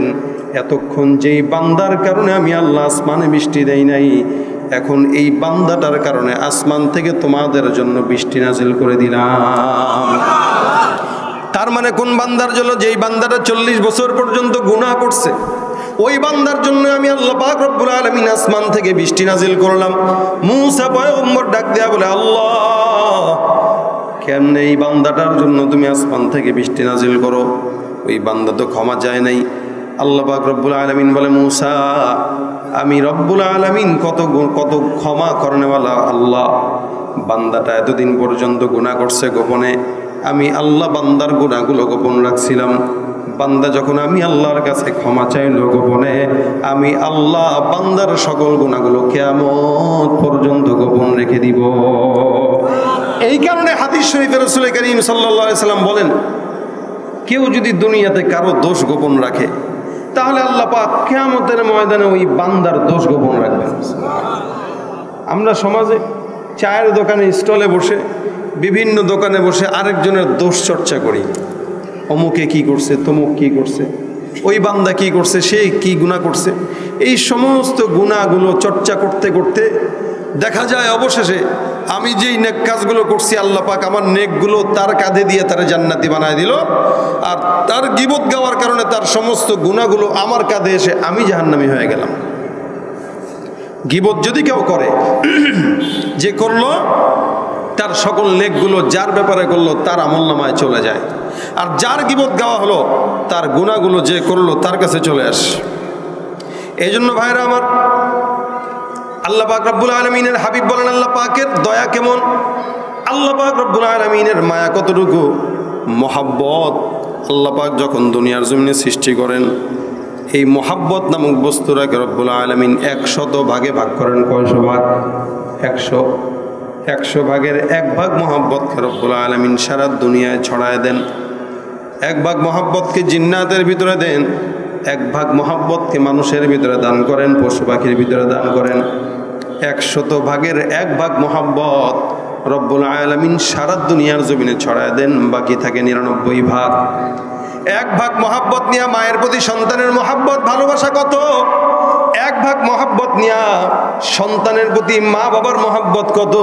এতক্ষণ যেই বান্দার কারণে আমি আল্লাহ আসমানে বৃষ্টি দেই নাই, এখন এই বান্দাটার কারণে আসমান থেকে তোমাদের জন্য বৃষ্টি নাজিল করে দিলাম। তার মানে কোন বান্দার জন্য? যেই বান্দাটা 40 বছর পর্যন্ত গুনাহ করছে, ওই বান্দার জন্য আমি আল্লাহ পাক রব্বুল আলামিন আসমান থেকে বৃষ্টি নাজিল করলাম। মূসা পয়গম্বর ডাক দেয়া বলে, আল্লাহ কেমনে এই বান্দাটার জন্য তুমি আসমান থেকে বৃষ্টি নাজিল করো? ওই বান্দা তো ক্ষমা চায় নাই। আল্লাহ পাক রব্বুল আলামিন বলে, মূসা আমি রব্বুল আলামিন কত ক্ষমা করনেওয়ালা আল্লাহ। বান্দাটা এতদিন পর্যন্ত গুনাহ করছে গোপনে, আমি আল্লাহ বান্দার গুনাহগুলো গোপন রাখছিলাম। বান্দা যখন আমি আল্লাহর কাছে ক্ষমা চাইলো গোপনে, আমি আল্লাহ বান্দার সকল গুনাহগুলো কিয়ামত পর্যন্ত গোপন রেখে দিব। এই কারণে হাদিস শরীফে রাসূল করিম সাল্লাল্লাহু আলাইহি সাল্লাম বলেন, কেউ যদি দুনিয়াতে কারো দোষ গোপন রাখে তাহলে আল্লাহ পাক কিয়ামতের ময়দানে ওই বান্দার দোষ গোপন রাখবেন। আমরা সমাজে চায়ের দোকানে স্টলে বসে, বিভিন্ন দোকানে বসে আরেকজনের দোষ চর্চা করি। অমুকে কি করছে, তমুক কি করছে, ওই বান্দা কি করছে, সে কি গুনাহ করছে। এই সমস্ত গুনাহগুলো চর্চা করতে করতে দেখা যায় অবশেষে আমি যেই নেক কাজগুলো করছি আল্লাহ পাক আমার নেকগুলো তার কাঁধে দিয়ে তার জান্নাতি বানায় দিল, আর তার গীবত গাওয়ার কারণে তার সমস্ত গুনাহগুলো আমার কাঁধে এসে আমি জাহান্নামী হয়ে গেলাম। গীবত যদি কেউ করে, যে করলো তার সকল নেকগুলো যার ব্যাপারে করলো তার আমলনামায় চলে যায়, আর যার গীবত গাওয়া হলো তার গুনাহগুলো যে করলো তার কাছে চলে আসে। এই জন্য ভাইরা আমার, আল্লাহ পাক রব্বুল আলামিনের হাবিব বলেন, আল্লাহ পাকের দয়া কেমন, আল্লাহ পাক রব্বুল আলামিনের মায়া কতটুকু, মহাব্বত আল্লাহ পাক যখন দুনিয়ার জমিনে সৃষ্টি করেন, এই মোহাব্বত নামক বস্তুটাকে রব্বুল আলামিন 100 ভাগে ভাগ করেন। কয়শো ভাগ? 100 ভাগের 1 ভাগ মোহাব্বতকে রব্বুল আলামিন সারা দুনিয়ায় ছড়ায় দেন। 1 ভাগ মোহাব্বতকে জিন্নাতের ভিতরে দেন, 1 ভাগ মোহাব্বতকে মানুষের ভিতরে দান করেন, পশু পাখির ভিতরে দান করেন। 100 ভাগের 1 ভাগ মোহাব্বত রব্বুল আলামিন সারা দুনিয়ার জমিনে ছড়ায় দেন, বাকি থাকে 99 ভাগ। 1 ভাগ মোহাব্বত নিয়ে মায়ের প্রতি সন্তানের মোহাব্বত ভালোবাসা কত? 1 ভাগ মোহাব্বত নিয়ে সন্তানের প্রতি মা বাবার মোহাব্বত কত?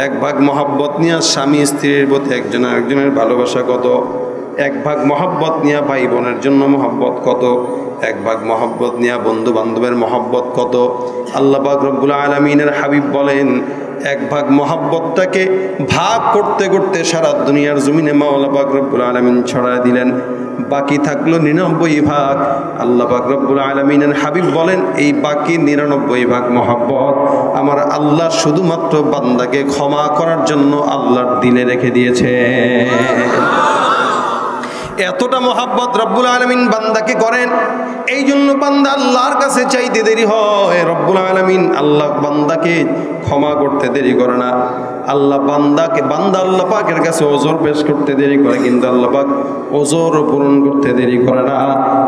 1 ভাগ মোহাব্বত নিয়ে স্বামী স্ত্রীর প্রতি একজন আরেকজনের ভালোবাসা কত? 1 ভাগ মোহাব্বত নিয়ে ভাই বোনের জন্য মোহাব্বত কত? 1 ভাগ মোহাব্বত নিয়ে বন্ধু বান্ধবের মোহাব্বত কত? আল্লাহ পাক রব্বুল আলামিনের হাবিব বলেন, 1 ভাগ মোহাব্বতটাকে ভাগ করতে করতে সারা দুনিয়ার জমিনে মাওলা পাক রব্বুল আলামিন ছড়ায় দিলেন, বাকি থাকলো 99 ভাগ। আল্লাহ পাক রব্বুল আলামিনের হাবিব বলেন, এই বাকি 99 ভাগ মোহাব্বত আমার আল্লাহ শুধুমাত্র বান্দাকে ক্ষমা করার জন্য আল্লাহর দিলে রেখে দিয়েছে। এতটা মোহাব্বত রব্বুল আলামিন বান্দাকে করেন, এই জন্য বান্দা আল্লাহর কাছে চাইতে দেরি হয়। রব্বুল আলামিন আল্লাহ বান্দাকে ক্ষমা করতে দেরি করে না। বান্দা আল্লাহ পাকের কাছে ওজর পেশ করতে দেরি করে, কিন্তু আল্লাহ পাক ওজর পূরণ করতে দেরি করে না।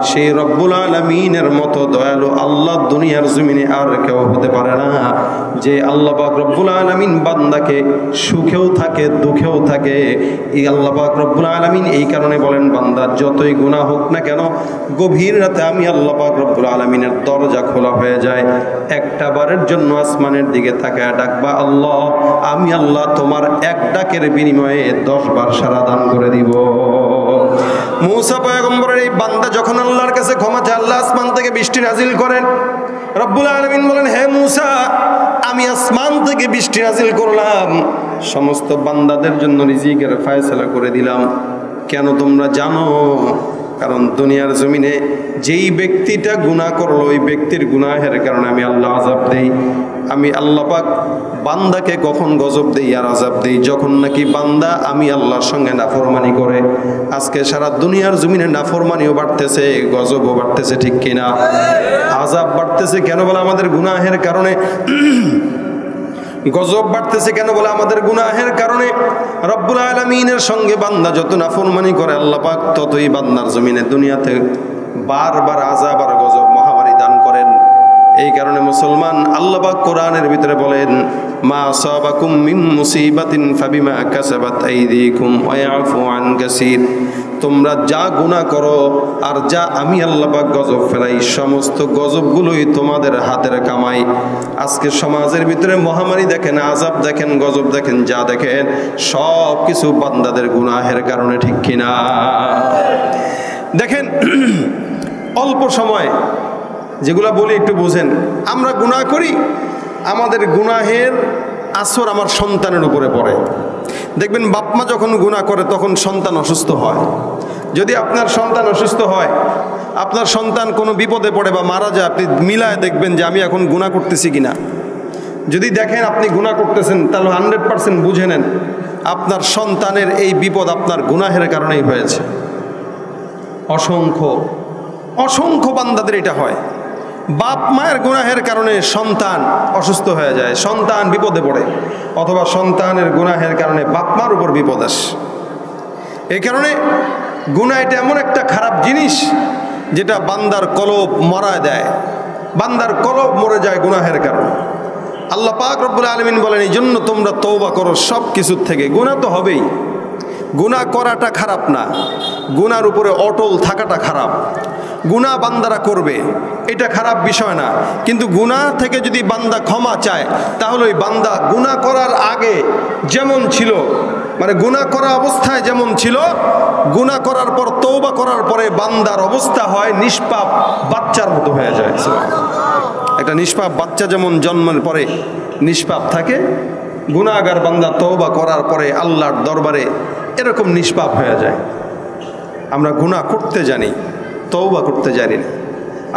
সেই রব্বুল আলামিনের মতো দয়ালু আল্লাহ দুনিয়ার জমিনে আর কেউ হতে পারে না, যে আল্লাহ পাক রব্বুল আলামিন বান্দাকে সুখেও থাকে দুঃখেও থাকে। এই আল্লাহ পাক রব্বুল আলামিন এই কারণে বলেন, বান্দার যতই গুনাহ হোক না কেন, গভীর রাতে আমি আল্লাহ পাক রব্বুল আলামিনের দরজা খোলা হয়ে যায়। একটা বারের জন্য আসমানের দিকে তাকায় ডাকবা, আল্লাহ আমি আল্লাহ তোমার 1 ডাকের বিনিময়ে 10 বার সারা দান করে দিব। মূসা পয়গম্বরের এই বান্দা যখন আল্লাহর কাছে ক্ষমা চায়, আল্লাহ আসমান থেকে বৃষ্টি নাজিল করেন। রব্বুল আলামিন বলেন, হে মূসা, আমি আসমান থেকে বৃষ্টি নাজিল করলাম, সমস্ত বান্দাদের জন্য রিজিকের ফয়সালা করে দিলাম। কেন তোমরা জানো? কারণ দুনিয়ার জমিনে যেই ব্যক্তিটা গুনাহ করলো, ওই ব্যক্তির গুনাহের কারণে আমি আল্লাহ আযাব দেই। আমি আল্লাহ পাক বান্দাকে কখন গজব দেই আর আযাব দেই? যখন নাকি বান্দা আমি আল্লাহর সঙ্গে নাফরমানি করে। আজকে সারা দুনিয়ার জমিনে নাফরমানিও বাড়তেছে, গজবও বাড়তেছে, ঠিক কিনা? আযাব বাড়তেছে কেন? বলে আমাদের গুনাহের কারণে। গজব বাড়তেছে কেন? বলে আমাদের গুনাহের কারণে। রব্বুল আলামিনের সঙ্গে বান্দা যত নাফরমানি করে, আল্লাহ পাক ততই বান্দার জমিনে দুনিয়াতে বারবার আযাব আর গজব মহামারী দান করেন। এই কারণে মুসলমান, আল্লাহ পাক কোরআনের ভিতরে বলেন, মা আসাবাকুম মিন মুসিবাতিন ফাবিমা কাসাবাত আইদিকুম ওয়া ইয়াফু আন কাসীর। তোমরা যা গুনাহ করো আর যা আমি আল্লাহ পাক গজব ফেলাই, সমস্ত গজবগুলোই তোমাদের হাতের কামাই। আজকে সমাজের ভিতরে মহামারী দেখেন, আযাব দেখেন, গজব দেখেন, যা দেখেন সব কিছু বান্দাদের গুনাহের কারণে, ঠিক কিনা? দেখেন, অল্প সময় যেগুলা বলি একটু বুঝেন। আমরা গুনাহ করি, আমাদের গুনাহের আসর আমার সন্তানের উপরে পড়ে। দেখবেন বাপ মা যখন গুনাহ করে তখন সন্তান অসুস্থ হয়। যদি আপনার সন্তান অসুস্থ হয়, আপনার সন্তান কোনো বিপদে পড়ে বা মারা যায়, আপনি মিলায় দেখবেন যে আমি এখন গুনাহ করতেছি কিনা। যদি দেখেন আপনি গুনাহ করতেছেন, তাহলে 100% বুঝে নেন আপনার সন্তানের এই বিপদ আপনার গুনাহের কারণেই হয়েছে। অসংখ্য অসংখ্য বান্দাদের এটা হয়। বাপ মায়ের গুনাহের কারণে সন্তান অসুস্থ হয়ে যায়, সন্তান বিপদে পড়ে, অথবা সন্তানের গুনাহের কারণে বাপ মার উপর বিপদ আসে। এই কারণে গুনাহ এটা এমন একটা খারাপ জিনিস যেটা বান্দার কলব মরায় দেয়, বান্দার কলব মরে যায় গুনাহের কারণে। আল্লাহ পাক রব্বুল আলামিন বলেন, এই জন্য তোমরা তওবা করো সব কিছুর থেকে। গুনাহ তো হবেই, গুনাহ করাটা খারাপ না, গুনার উপরে অটল থাকাটা খারাপ। গুনাহ বান্দারা করবে, এটা খারাপ বিষয় না, কিন্তু গুনাহ থেকে যদি বান্দা ক্ষমা চায়, তাহলে ওই বান্দা গুনাহ করার আগে যেমন ছিল, মানে গুনাহ করা অবস্থায় যেমন ছিল, গুনাহ করার পর তওবা করার পরে বান্দার অবস্থা হয় নিষ্পাপ বাচ্চার মতো হয়ে যায়। একটা নিষ্পাপ বাচ্চা যেমন জন্মের পরে নিষ্পাপ থাকে, গুনাহগার বান্দা তওবা করার পরে আল্লাহর দরবারে এরকম নিষ্পাপ হয়ে যায়। আমরা গুনাহ করতে জানি, তওবা করতে জানি না।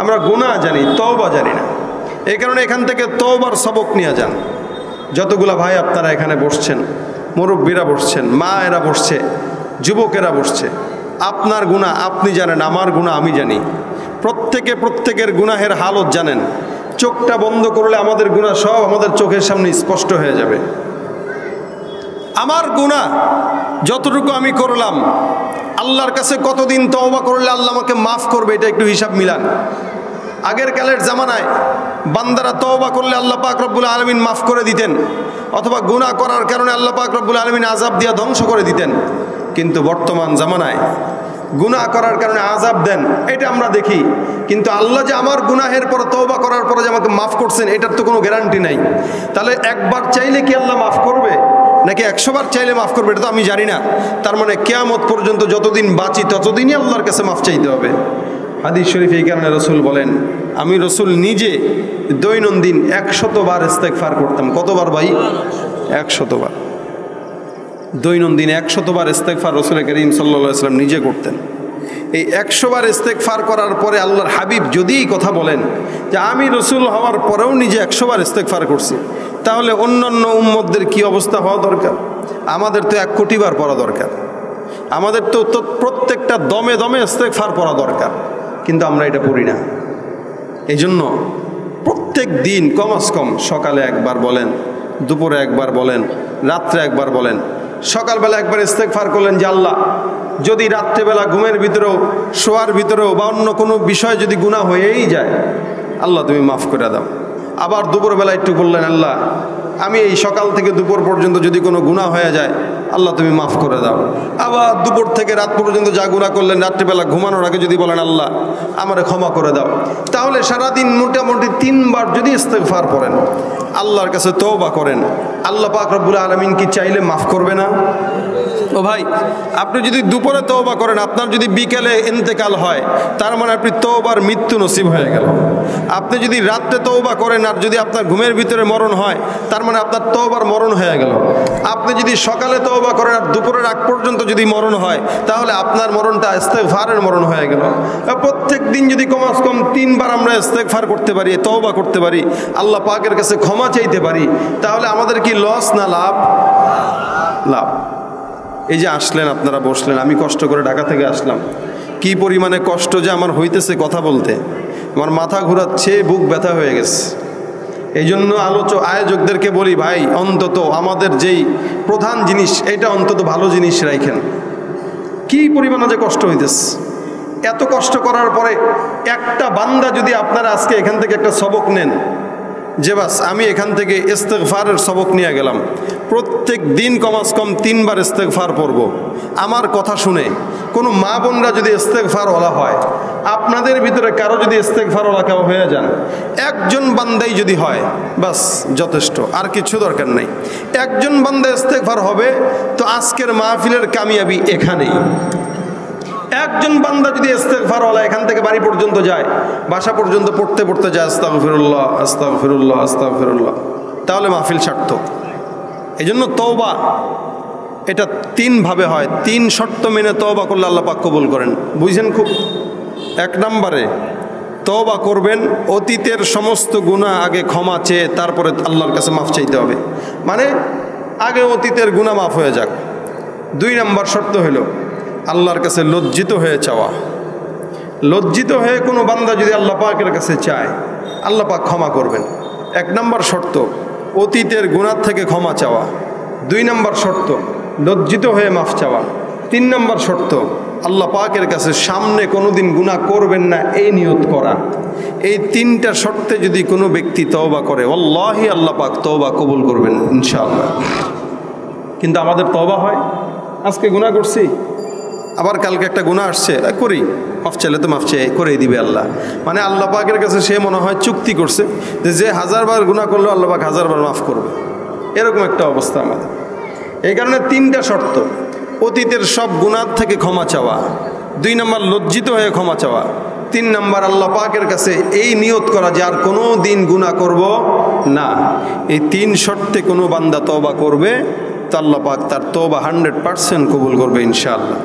আমরা গুনাহ জানি, তওবা জানি না। এই কারণে এখান থেকে তওবার সবক নিয়ে যান। যতগুলা ভাই আপনারা এখানে বসছেন, মুরব্বীরা বসছেন, মা এরা বসছে, যুবকেরা বসছে, আপনার গুনাহ আপনি জানেন, আমার গুনাহ আমি জানি। প্রত্যেকের গুনাহের হালত জানেন। চোখটা বন্ধ করলে আমাদের গুনাহ সব আমাদের চোখের সামনে স্পষ্ট হয়ে যাবে। আমার গুনাহ যতটুকু আমি করলাম, আল্লাহর কাছে কতদিন তওবা করলে আল্লাহ আমাকে মাফ করবে, এটা একটু হিসাব মিলান। আগের কালের জামানায় বান্দারা তওবা করলে আল্লাহ পাক রব্বুল আলামিন মাফ করে দিতেন, অথবা গুনাহ করার কারণে আল্লাহ পাক রব্বুল আলামিন আযাব দিয়ে ধ্বংস করে দিতেন। কিন্তু বর্তমান জামানায় গুনাহ করার কারণে আযাব দেন, এটা আমরা দেখি। কিন্তু আল্লাহ যে আমার গুনাহের পর তওবা করার পরে যে আমাকে মাফ করছেন, এটার তো কোনো গ্যারান্টি নাই। তাহলে একবার চাইলে কি আল্লাহ মাফ করবে, নাকি 100 বার চাইলে মাফ করবে, এটা তো আমি জানি না। তার মানে কিয়ামত পর্যন্ত যতদিন বাঁচি ততদিনই আল্লাহর কাছে মাফ চাইতে হবে। হাদিস শরীফ এই কারণে রসুল বলেন, আমি রসুল নিজে দৈনন্দিন 100 বার ইস্তেগফার করতাম। কতবার ভাই? 100 বার। দৈনন্দিন 100 বার ইস্তেগফার রসুল করিম সাল্লাল্লাহু আলাইহি ওয়াসাল্লাম নিজে করতেন। এই 100 বার ইস্তেগফার করার পরে আল্লাহর হাবিব যদি এই কথা বলেন যে আমি রসুল হওয়ার পরেও নিজে 100 বার ইস্তেগফার করছি, তাহলে অন্যান্য উম্মতদের কি অবস্থা হওয়া দরকার? আমাদের তো 1 কোটি বার পড়া দরকার, আমাদের তো প্রত্যেকটা দমে দমে ইস্তেগফার পড়া দরকার, কিন্তু আমরা এটা পড়ি না। এই জন্য প্রত্যেক দিন কমাস কম সকালে একবার বলেন, দুপুরে একবার বলেন, রাত্রে একবার বলেন। সকালবেলা একবার ইস্তেগফার করলেন যে আল্লাহ, যদি রাত্রেবেলা ঘুমের ভিতরেও শোয়ার ভিতরেও বা অন্য কোনো বিষয় যদি গুনাহ হয়েই যায়, আল্লাহ তুমি মাফ করে দাও। আবার দুপুরবেলা একটু বললেন, আল্লাহ আমি এই সকাল থেকে দুপুর পর্যন্ত যদি কোনো গুনাহ হয়ে যায়, আল্লাহ তুমি মাফ করে দাও। আবার দুপুর থেকে রাত পর্যন্ত যা গুনাহ করলেন, রাত্রিবেলা ঘুমানোর আগে যদি বলেন আল্লাহ আমারে ক্ষমা করে দাও, তাহলে সারাদিন মোটামুটি 3 বার যদি ইস্তেগফার পড়েন, আল্লাহর কাছে তওবা করেন, আল্লাহ পাক রব্বুল আলামিন কি চাইলে মাফ করবে না? ও ভাই, আপনি যদি দুপুরে তওবা করেন, আপনার যদি বিকেলে ইন্তেকাল হয়, তার মানে আপনি তওবার মৃত্যু নসিব হয়ে গেল। আপনি যদি রাত্রে তওবা করেন আর যদি আপনার ঘুমের ভিতরে মরণ হয়, তার মানে আপনার তওবার মরণ হয়ে গেল। আপনি যদি সকালে তওবা করেন আর দুপুরের আগ পর্যন্ত যদি মরণ হয়, তাহলে আপনার মরণটা ইস্তেগফারের মরণ হয়ে গেল। প্রত্যেক দিন যদি কমাস কম 3 বার আমরা ইস্তেগফার করতে পারি, তওবা করতে পারি, আল্লাহ পাকের কাছে ক্ষমা চাইতে পারি, তাহলে আমাদের কি লস না লাভ? লাভ। এই যে আসলেন, আপনারা বসলেন, আমি কষ্ট করে ঢাকা থেকে আসলাম, কি পরিমাণে কষ্ট যে আমার হইতেছে কথা বলতে, আমার মাথা ঘোরাচ্ছে, বুক ব্যথা হয়ে গেছে। এই জন্য আয়োজকদেরকে বলি, ভাই অন্তত আমাদের যেই প্রধান জিনিস, এটা অন্তত ভালো জিনিস রাখেন। কি পরিমাণে যে কষ্ট হইতেছে, এত কষ্ট করার পরে একটা বান্দা যদি আপনারা আজকে এখান থেকে একটা সবক নেন যে বাস আমি এখান থেকে ইস্তেগফারের সবক নিয়ে গেলাম, প্রত্যেক দিন কমাস কম 3 বার ইস্তেগফার পড়ব। আমার কথা শুনে কোনো মা বোনরা যদি ইস্তেগফারওয়ালা হয়, আপনাদের ভিতরে কারো যদি ইস্তেগফারওয়ালা কেউ হয়ে যান, একজন বান্দাই যদি হয়, বাস যথেষ্ট, আর কিছু দরকার নেই। একজন বান্দা ইস্তেগফার হবে তো আজকের মাহফিলের কামিয়াবি এখানেই। একজন বান্দা যদি ইস্তেগফারওয়ালা এখান থেকে বাড়ি পর্যন্ত যায়, বাসা পর্যন্ত পড়তে পড়তে যায় আস্তাগফিরুল্লাহ আস্তাগফিরুল্লাহ আস্তাগফিরুল্লাহ, তাহলে মাহফিল সার্থক। এই জন্য তওবা এটা 3 ভাবে হয়, 3 শর্ত মেনে তওবা করলে আল্লাহ পাক কবুল করেন। বুঝছেন খুব? 1 নম্বরে তওবা করবেন, অতীতের সমস্ত গুনাহ আগে ক্ষমা চেয়ে তারপরে আল্লাহর কাছে মাফ চাইতে হবে, মানে আগে অতীতের গুনাহ মাফ হয়ে যাক। 2 নম্বর শর্ত হলো আল্লাহর কাছে লজ্জিত হয়ে চাওয়া। লজ্জিত হয়ে কোনো বান্দা যদি আল্লাহ পাকের কাছে চায়, আল্লাহ পাক ক্ষমা করবেন। 1 নম্বর শর্ত অতীতের গুনাহ থেকে ক্ষমা চাওয়া। 2 নম্বর শর্ত লজ্জিত হয়ে মাফ চাওয়া। 3 নম্বর শর্ত আল্লাহ পাকের কাছে সামনে কোনোদিন গুনাহ করবেন না এই নিয়ত করা। এই 3টা শর্তে যদি কোনো ব্যক্তি তওবা করে, আল্লাহি আল্লাহ পাক তওবা কবুল করবেন ইনশাআল্লাহ। কিন্তু আমাদের তওবা হয়, আজকে গুনাহ করছি, আবার কালকে একটা গুনাহ আসছে, করি, মাফ চাইলে তো মাফ চেয়ে করেই দিবে আল্লাহ। মানে আল্লাহ পাকের কাছে সে মনে হয় চুক্তি করছে যে 1000 বার গুনাহ করলেও আল্লাহ পাক 1000 বার মাফ করবে, এরকম একটা অবস্থা আমাদের। এই কারণে 3টা শর্ত, অতীতের সব গুনাহ থেকে ক্ষমা চাওয়া, 2 নম্বর লজ্জিত হয়ে ক্ষমা চাওয়া, 3 নম্বর আল্লাহ পাকের কাছে এই নিয়ত করা যে আর কোনো দিন গুনাহ করব না। এই 3 শর্তে কোনো বান্দা তওবা করবে তো আল্লাহ পাক তার তওবা 100% কবুল করবে ইনশাআল্লাহ।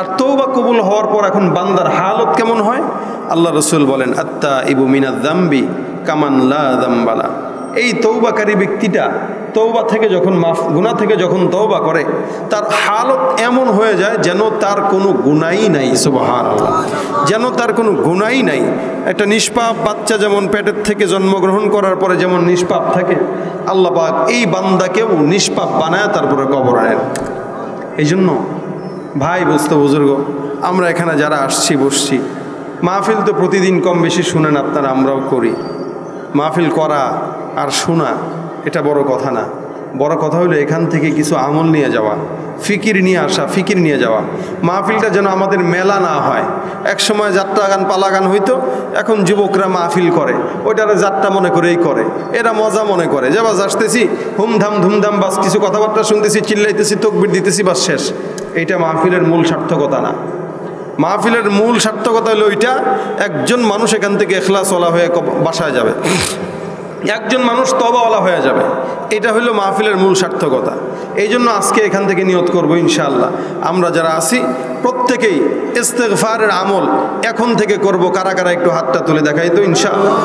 আর তওবা কবুল হওয়ার পর এখন বান্দার হালত কেমন হয়? আল্লাহ রসুল বলেন, আত্তাইবু মিনাজ যামবি কামান লা যামবালা। এই তৌবাকারী ব্যক্তিটা তৌবা থেকে যখন গুনাহ থেকে যখন তৌবা করে তার হালত এমন হয়ে যায় যেন তার কোনো গুনাহই নাই। সুবহানাল্লাহ, যেন তার কোনো গুনাহই নাই। একটা নিষ্পাপ বাচ্চা যেমন পেটের থেকে জন্মগ্রহণ করার পরে যেমন নিষ্পাপ থাকে, আল্লাহ পাক এই বান্দাকেও নিষ্পাপ বানায় তারপরে কবরে নেন। এই জন্য ভাই বুঝতে বুজুর্গ, আমরা এখানে যারা আসছি বসছি, মাহফিল তো প্রতিদিন কম বেশি শুনেন আপনারা, আমরাও করি। মাহফিল করা আর শোনা এটা বড় কথা না, বড় কথা হলো এখান থেকে কিছু আমল নিয়ে যাওয়া, ফিকির নিয়ে আসা, ফিকির নিয়ে যাওয়া। মাহফিলটা যেন আমাদের মেলা না হয়। এক সময় যাত্রা গান পালা গান হইতো, এখন যুবকরা মাহফিল করে, ওইটারে যাত্রা মনে করেই করে, এরা মজা মনে করে যে বাস আসতেছি হুমধাম ধুমধাম, বাস কিছু কথাবার্তা শুনতেছি, চিল্লাইতেছি, তকবির দিতেছি, বাস শেষ। এইটা মাহফিলের মূল সার্থকতা না। মাহফিলের মূল সার্থকতা হলো ওইটা একজন মানুষ এখান থেকে ইখলাসওয়ালা হয়ে বাসায় যাবে, একজন মানুষ তওবাওয়ালা হয়ে যাবে। এটা হলো মাহফিলের মূল সার্থকতা। এই জন্য আজকে এখান থেকে নিয়ত করব ইনশাআল্লাহ আমরা যারা আছি প্রত্যেকেই ইস্তেগফারের আমল এখন থেকে করব। কারা কারা একটু হাতটা তুলে দেখাই তো ইনশাআল্লাহ।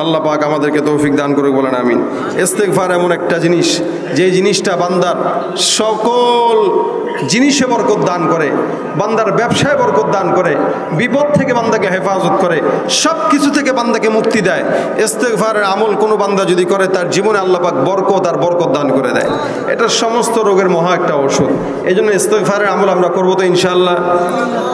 আল্লাহ পাক আমাদেরকে তৌফিক দান করে, বলেন আমিন। ইস্তেগফার এমন একটা জিনিস, যে জিনিসটা বান্দার সকল জিনিসে বরকত দান করে, বান্দার ব্যবসায় বরকত দান করে, বিপদ থেকে বান্দাকে হেফাজত করে, সব কিছু থেকে বান্দাকে মুক্তি দেয়। ইস্তেগফারের আমল কোনো বান্দা যদি করে তার জীবনে আল্লাহ পাক বরকত আর বরকত দান করে দেয়। এটা সমস্ত রোগের মহা একটা ওষুধ। এই জন্য ইস্তেগফারের আমল আমরা করবো তো ইনশাআল্লাহ।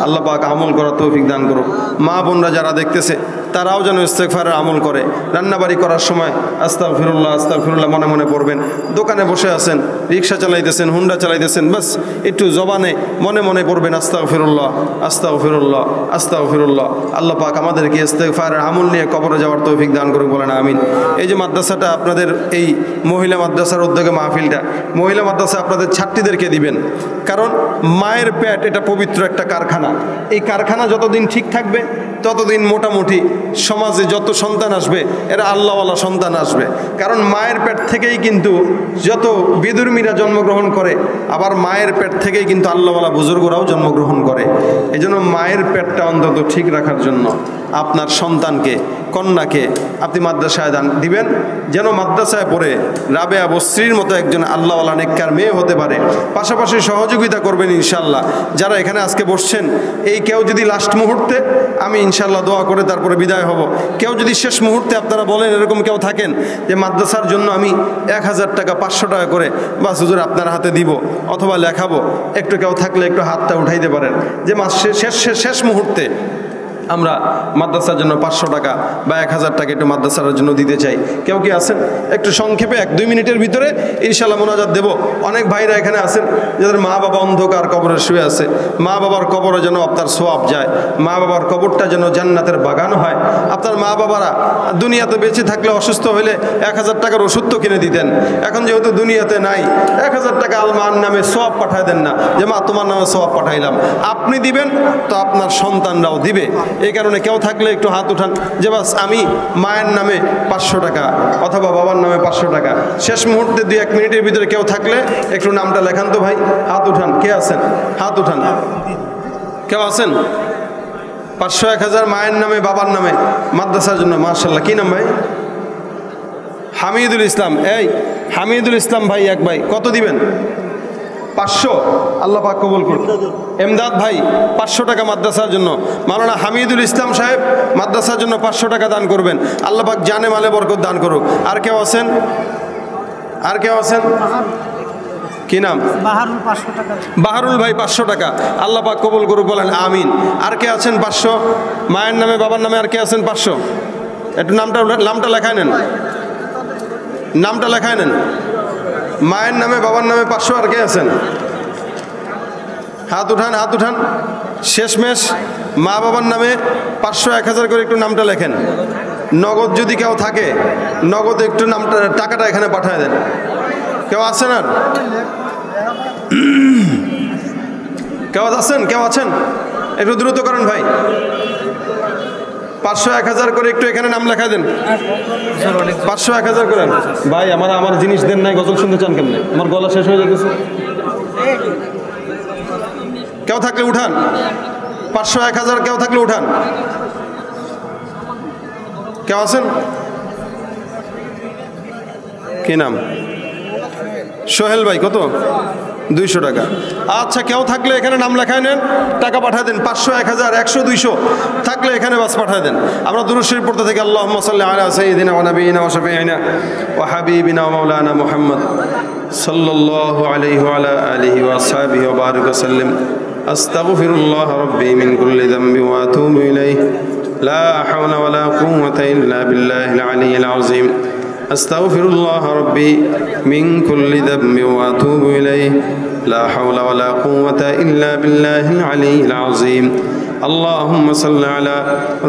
আল্লাহ পাক আমল করার তৌফিক দান করুক। মা বোনরা যারা দেখতেছে তারাও যেন ইস্তেগফারের আমল করে। রান্নাবাড়ি করার সময় আস্তাগফিরুল্লাহ আস্তাগফিরুল্লাহ মনে মনে পড়বেন। দোকানে বসে আছেন, রিক্সা চালাইতেছেন, হুন্ডা চালাইতেছেন, বাস একটু জবানে মনে মনে পড়বেন আস্তাগফিরুল্লাহ আস্তাগফিরুল্লাহ আস্তাগফিরুল্লাহ। আল্লাহ পাক আমাদেরকে ইস্তেগফারের আমল নিয়ে কবরে যাওয়ার তৌফিক দান করুক, বলেন আমিন। এই যে মাদ্রাসাটা আপনাদের, এই মহিলা মাদ্রাসার উদ্যোগে মাহফিলটা, মহিলা মাদ্রাসা আপনাদের ছাত্রীদেরকে দিবেন, কারণ মায়ের পেট এটা পবিত্র একটা কারখানা। এই কারখানা যতদিন ঠিক থাকবে ততদিন মোটামুটি সমাজে যত সন্তান আসবে এরা আল্লাহওয়ালা সন্তান আসবে। কারণ মায়ের পেট থেকেই কিন্তু যত বিদুর্মীরা জন্মগ্রহণ করে, আবার মায়ের পেট থেকেই কিন্তু আল্লাহওয়ালা বুজুর্গরাও জন্মগ্রহণ করে। এই জন্য মায়ের পেটটা অন্তত ঠিক রাখার জন্য আপনার সন্তানকে, কন্যাকে আপনি মাদ্রাসায় দান দিবেন, যেন মাদ্রাসায় পড়ে রাবেয়া বস্রির মতো একজন আল্লাহওয়ালা নেককার মেয়ে হতে পারে। পাশাপাশি সহযোগিতা করবেন ইনশাআল্লাহ। যারা এখানে আজকে বসছেন, এই কেউ যদি লাস্ট মুহূর্তে, আমি ইনশাআল্লাহ দোয়া করে তারপরে বিদায় হব, কেউ যদি শেষ মুহূর্তে আপনারা বলেন, এরকম কেউ থাকেন যে মাদ্রাসার জন্য আমি 1000 টাকা 500 টাকা করে বাস হুজুর আপনার হাতে দিব অথবা লেখাবো, একটু কেউ থাকলে একটু হাতটা উঠাইতে পারেন যে শেষ মুহূর্তে আমরা মাদ্রাসার জন্য 500 টাকা বা 1000 টাকা একটু মাদ্রাসার জন্য দিতে চাই। কেউ কি আছেন? একটু সংক্ষেপে 1-2 মিনিটের ভিতরে ইনশাআল্লাহ মোনাজাত দেব। অনেক ভাইরা এখানে আছেন যাদের মা বাবা অন্ধকার কবরে শুয়ে আছে, মা বাবার কবরে যেন আপনার সোয়াব যায়, মা বাবার কবরটা যেন জান্নাতের বাগান হয়। আপনার মা বাবারা দুনিয়াতে বেঁচে থাকলে অসুস্থ হলে 1000 টাকার ওষুধ তো কিনে দিতেন, এখন যেহেতু দুনিয়াতে নাই, 1000 টাকা আলমার নামে সোয়াব পাঠায় দেন না যে মা তোমার নামে সোয়াব পাঠাইলাম। আপনি দিবেন তো আপনার সন্তানরাও দিবে। এই কারণে কেউ থাকলে একটু হাত উঠান যে বাস আমি মায়ের নামে 500 টাকা অথবা বাবার নামে 500 টাকা। শেষ মুহূর্তে 2-1 মিনিটের ভিতরে কেউ থাকলে একটু নামটা লেখান তো ভাই, হাত উঠান। কে আছেন? হাত উঠান। কেউ আছেন? 500-1000 মায়ের নামে বাবার নামে মাদ্রাসার জন্য। মাশাআল্লাহ, কি নাম ভাই? হামিদুল ইসলাম। এই হামিদুল ইসলাম ভাই, এক ভাই, কত দিবেন? 500। আল্লাহ পাক কবুল করুন। এমদাদ ভাই 500 টাকা মাদ্রাসার জন্য। মাওলানা হামিদুল ইসলাম সাহেব মাদ্রাসার জন্য 500 টাকা দান করবেন। আল্লাহ পাক জানে মালে বরকত দান করুক। আর কেউ আছেন? আর কেউ আছেন? কি নাম? বাহারুল ভাই 500 টাকা। আল্লাহ পাক কবুল করুক, বলেন আমিন। আর কে আছেন 500? মায়ের নামে বাবার নামে আর কে আছেন 500? একটু নামটা লেখায় নেন, নামটা লেখায় নেন। মায়ের নামে বাবার নামে 500। আর কে আছেন? হাত উঠান, হাত উঠান। শেষমেশ মা বাবার নামে 500-1000 করে একটু নামটা লেখেন। নগদ যদি কেউ থাকে, নগদ একটু নামটা, টাকাটা এখানে পাঠায় দেন। কেউ আছেন? আর কেউ আছেন? কেউ আছেন? একটু দ্রুত করেন ভাই। 500-1000 করে একটু এখানে নাম লেখা দেন। 500-1000 করেন ভাই। আমার জিনিস দেন নাই, গজল শুনতে চান কেমনে? আমার গলা শেষ হয়ে যেতেছে। কেউ থাকলে উঠান। 500-1000 কেউ থাকলে উঠান। কেউ আছেন? কি নাম? সোহেল ভাই, কত? 200 টাকা। আচ্ছা, কেউ থাকলে এখানে নাম লেখায় নেন, টাকা পাঠায় দেন। 500, 1000, 100, 200 থাকলে এখানে বাস পাঠায় দেন। আমরা দুরূদ শরীফ পড়তে থাকি। আল্লাহুম্মা সাল্লি আলা সাইয়্যিদিনা ওয়া নাবিয়িনা ওয়া শাফিঈনা ওয়া হাবিবিনা ওয়া মাওলানা মুহাম্মদ সাল্লাল্লাহু আলাইহি ওয়া আলা আলিহি ওয়া আসহাবিহি ওয়া বারিক ওয়া সাল্লিম। আস্তাগফিরুল্লাহ রাব্বি মিন কুল্লি যামবি ওয়া আতুবু ইলাইহি লা হাওলা ওয়া লা কুওয়াতা ইল্লা বিল্লাহিল আলিয়্যিল আযীম। أستغفر الله ربي من كل ذنب وأتوب إليه لا حول ولا قوة إلا بالله العلي العظيم. اللهم صل على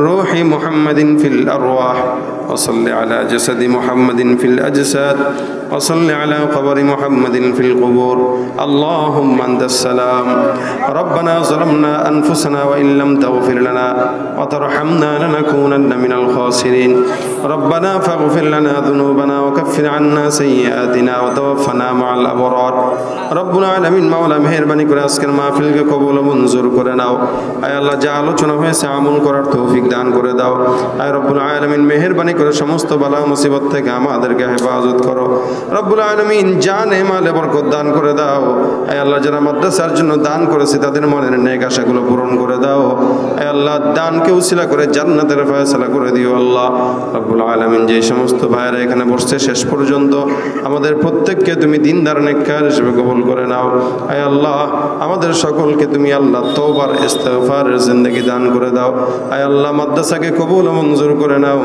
روح محمد في الأرواح وصل على جسد محمد في الأجساد وصل على قبر محمد في القبور. اللهم أنت السلام. ربنا ظلمنا أنفسنا وإن لم تغفر لنا وترحمنا لنكونن من الخاسرين. ربنا فاغفر لنا ذنوبنا وكفر عنا سيئاتنا وتوفنا مع الأبرار. رب العالمين মাওলা মেহেরবানি করে আজকের মাহফিলকে কবুল ও মঞ্জুর করে নাও। আয় আল্লাহ, যা আলোচনা হয়েছে আমল করার তৌফিক দান করে দাও। আয় রব্বুল আলামিন মেহেরবানি করে সমস্ত বালা মুসিবত থেকে আমাদেরকে হেফাজত করো। রব্বুল আলামিন জানে মালে বরকত দান করে দাও। আয় আল্লাহ, যারা মাদ্রাসার জন্য দান করেছে তাদের মনের নেক আশাগুলো পূরণ করে দাও। আয় আল্লাহ, দানকে উসিলা করে জান্নাতের ফয়সালা করে দিও আল্লাহ। রব্বুল আলামিন যে সমস্ত ভাইয়েরা এখানে বসছে শেষ পর্যন্ত আমাদের প্রত্যেককে তুমি দিনদার নেককার হিসেবে কবুল করে নাও। আয় আল্লাহ, আমাদের সকলকে তুমি আল্লাহ তওবার ইস্তিগফারের জিন্দেগি দান করে দাও। আয় আল্লাহ, মাদ্রাসাকে কবুল ও মঞ্জুর করে নাও।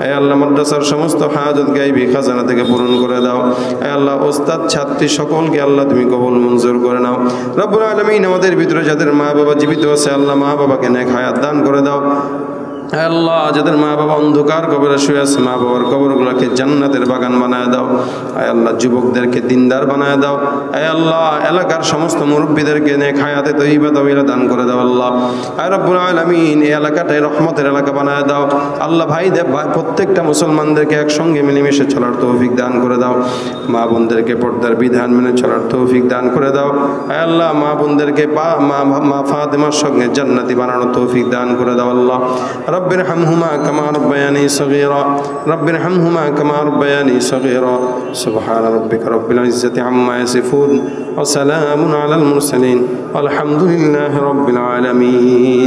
আয় আল্লাহ, মাদ্রাসার সমস্ত হাজত গায়বী খাজানা থেকে পূরণ করে দাও। আয় আল্লাহ, ওস্তাদ ছাত্রী সকলকে আল্লাহ তুমি কবুল মঞ্জুর করে নাও। রব্বুল আলামিন আমাদের ভিতরে যাদের মা বাবা জীবিত আছে আল্লাহ মা বাবাকে নেক হায়াত দান করে দাও। আল্লাহ, যাদের মা বাবা অন্ধকার কবরে শুয়ে আছে মা বাবার কবরগুলোকে জান্নাতের বাগান বানায় দাও। আয় আল্লাহ, যুবকদেরকে দিনদার বানায় দাও। আয় আল্লাহ, এলাকার সমস্ত মুরব্বীদেরকে নেক হায়াতে তয়্যিবা তাওয়িলা দান করে দাও আল্লাহ। আয় রব্বুল আলামিন, এই এলাকাটাই রহমতের এলাকা বানায় দাও আল্লাহ। ভাই প্রত্যেকটা মুসলমানদেরকে একসঙ্গে মিলেমিশে চলার তৌফিক দান করে দাও। মা বোনদেরকে পর্দার বিধান মেনে চলার তৌফিক দান করে দাও। আয় আল্লাহ, মা বোনদেরকে মা ফাতেমার সঙ্গে জান্নাতি বানানোর তৌফিক দান করে দাও আল্লাহ। رب ارحمهما كما ربياني صغيرا رب ارحمهما كما ربياني صغيرا سبحان ربك رب العزة عما يصفون وسلام على المرسلين والحمد لله رب العالمين.